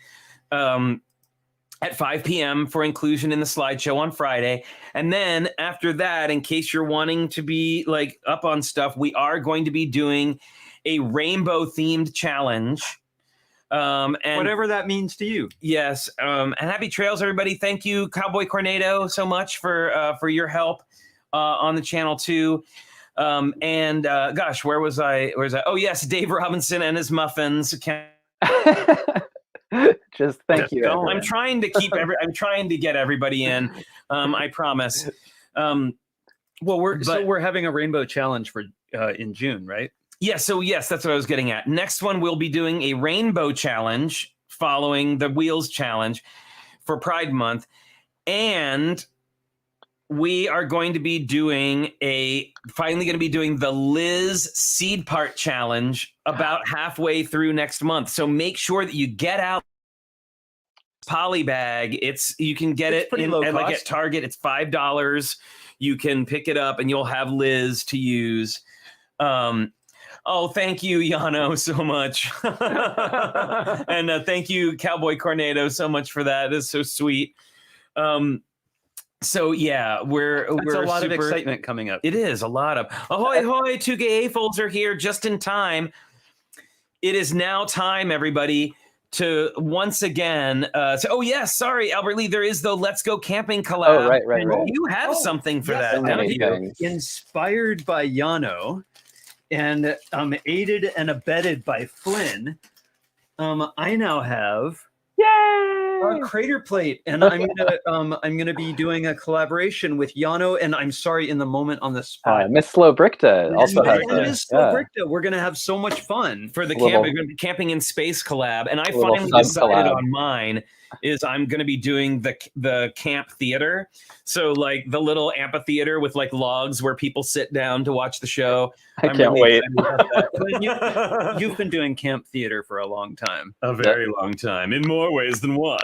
S1: At 5 p.m. for inclusion in the slideshow on Friday. And then after that, in case you're wanting to be like up on stuff, we are going to be doing a rainbow themed challenge. And
S2: whatever that means to you.
S1: Yes. And happy trails, everybody. Thank you, Cowboy Cornado, so much for your help on the channel too. Gosh, where was I? Oh yes, Dave Robinson and his muffins.
S3: Just thank you.
S1: Everyone. I'm trying to keep I'm trying to get everybody in. I promise.
S2: We're having a rainbow challenge for in June, right?
S1: Yeah. So yes, that's what I was getting at. Next one, we'll be doing a rainbow challenge following the Wheels challenge for Pride Month, and we are going to be doing the Liz Seed Part Challenge about halfway through next month. So make sure that you get out poly bag. You can get it at Target. It's $5. You can pick it up and you'll have Liz to use. Thank you, Llano, so much. And thank you, Cowboy Cornado, so much for that. It's so sweet. So yeah, we're
S2: a lot of excitement coming up.
S1: It is a lot of ahoy, 2 gay folds are here just in time. it is now time, everybody, to once again. Sorry, Albert Lee. There is the Let's Go Camping collab.
S3: Right.
S1: You have something for that,
S3: So
S1: don't
S3: many
S1: you?
S3: things.
S2: Inspired by Llano and aided and abetted by Flynn, I now have our crater plate, and I'm gonna be doing a collaboration with Llano, and I'm sorry, in the moment on the spot.
S3: Miss Slowbrickta also has
S2: Miss Slowbrickta. We're gonna have so much fun
S1: For the
S3: Little-
S1: camping in space collab, and I
S3: little
S1: finally
S3: sub
S1: decided
S3: collab.
S1: on mine is I'm going to be doing the camp theater. So like the little amphitheater with like logs where people sit down to watch the show.
S3: I can't wait.
S2: You've been doing camp theater for a long time.
S1: A very long time, in more ways than one.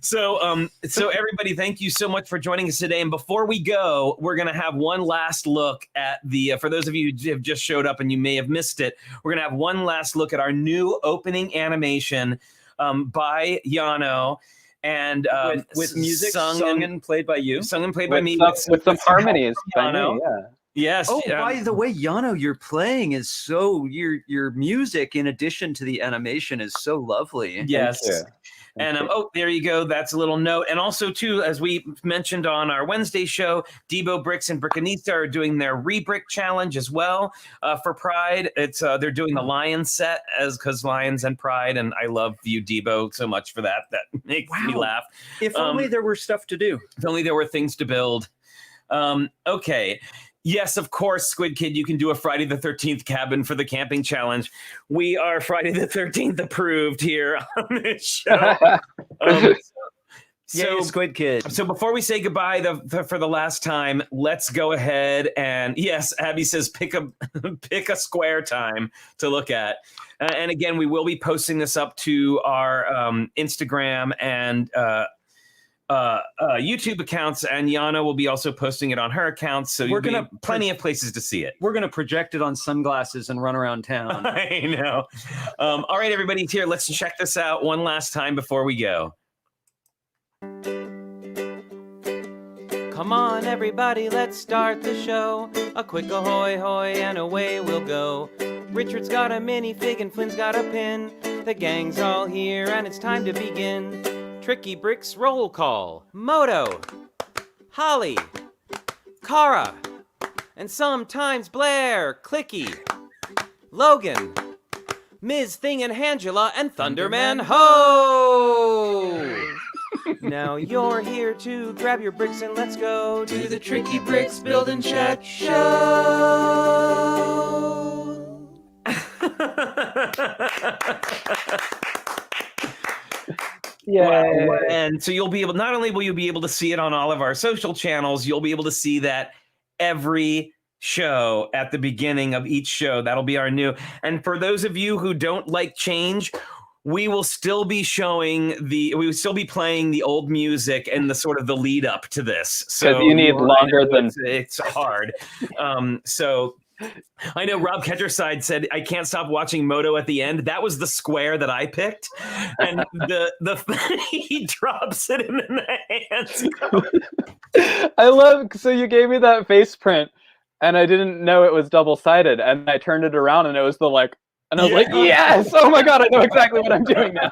S1: So everybody, thank you so much for joining us today. And before we go, we're going to have one last look at the, for those of you who have just showed up and you may have missed it, we're going to have one last look at our new opening animation by Llano. And
S2: with music sung and played by you.
S1: Sung and played by me.
S3: With some harmonies by me,
S1: Llano.
S3: yeah.
S1: Yes.
S2: Oh, by the way, Llano, you're playing is so your music in addition to the animation is so lovely.
S1: Yes.
S3: Thank you.
S1: And there you go. That's a little note. And also, too, as we mentioned on our Wednesday show, TrickyBricks and Brickanista are doing their re-brick challenge as well for Pride. It's they're doing the Lion set because Lions and Pride, and I love you, Debo, so much for that. That makes me laugh.
S2: If only there were stuff to do.
S1: If only there were things to build. Okay. Yes, of course, Squid Kid, you can do a Friday the 13th cabin for the camping challenge. We are Friday the 13th approved here on this show.
S2: Yay, Squid Kid.
S1: So before we say goodbye for the last time, let's go ahead and, yes, Abby says pick a square time to look at. And again, we will be posting this up to our Instagram and YouTube accounts, and Llano will be also posting it on her accounts. So we're gonna plenty of places to see it.
S2: We're gonna project it on sunglasses and run around town.
S1: I know. All right, everybody, here. Let's check this out one last time before we go.
S4: Come on, everybody, let's start the show. A quick ahoy hoy and away we'll go. Richard's got a minifig and Flynn's got a pin. The gang's all here and it's time to begin. TrickyBricks roll call. Moto, Holly, Kara, and sometimes Blair, Clicky, Logan, Ms. Thing and Angela, and Thunderman. Ho! Now you're here to grab your bricks and let's go to the TrickyBricks Build and Chat Show.
S3: Yeah.
S1: And so you'll be able, not only will you be able to see it on all of our social channels, you'll be able to see that every show at the beginning of each show. That'll be our new. And for those of you who don't like change, we will still be playing the old music and the sort of the lead up to this. So
S3: you need longer than
S1: it's hard. So I know Rob Ketcherside said, I can't stop watching Moto at the end. That was the square that I picked. And he drops it in the hands.
S3: I love, so you gave me that face print and I didn't know it was double-sided, and I turned it around and it was and I was like, yes! Oh my God, I know exactly what I'm doing now.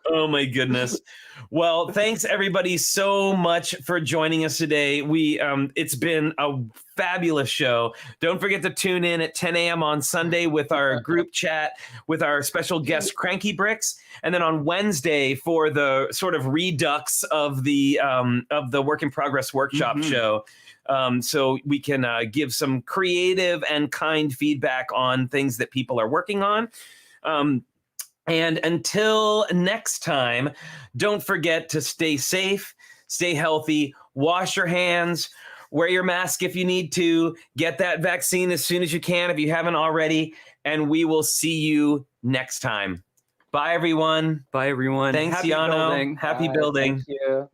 S1: Oh my goodness. Well, thanks everybody so much for joining us today. It's been a fabulous show. Don't forget to tune in at 10 a.m. on Sunday with our group chat with our special guest TrickyBricks, and then on Wednesday for the sort of redux of the Work in Progress Workshop show. So we can give some creative and kind feedback on things that people are working on. And until next time, don't forget to stay safe, stay healthy, wash your hands, wear your mask if you need to, get that vaccine as soon as you can if you haven't already, and we will see you next time. Bye, everyone.
S2: Bye, everyone.
S1: Thanks, Llano. Happy building.
S3: Thank you.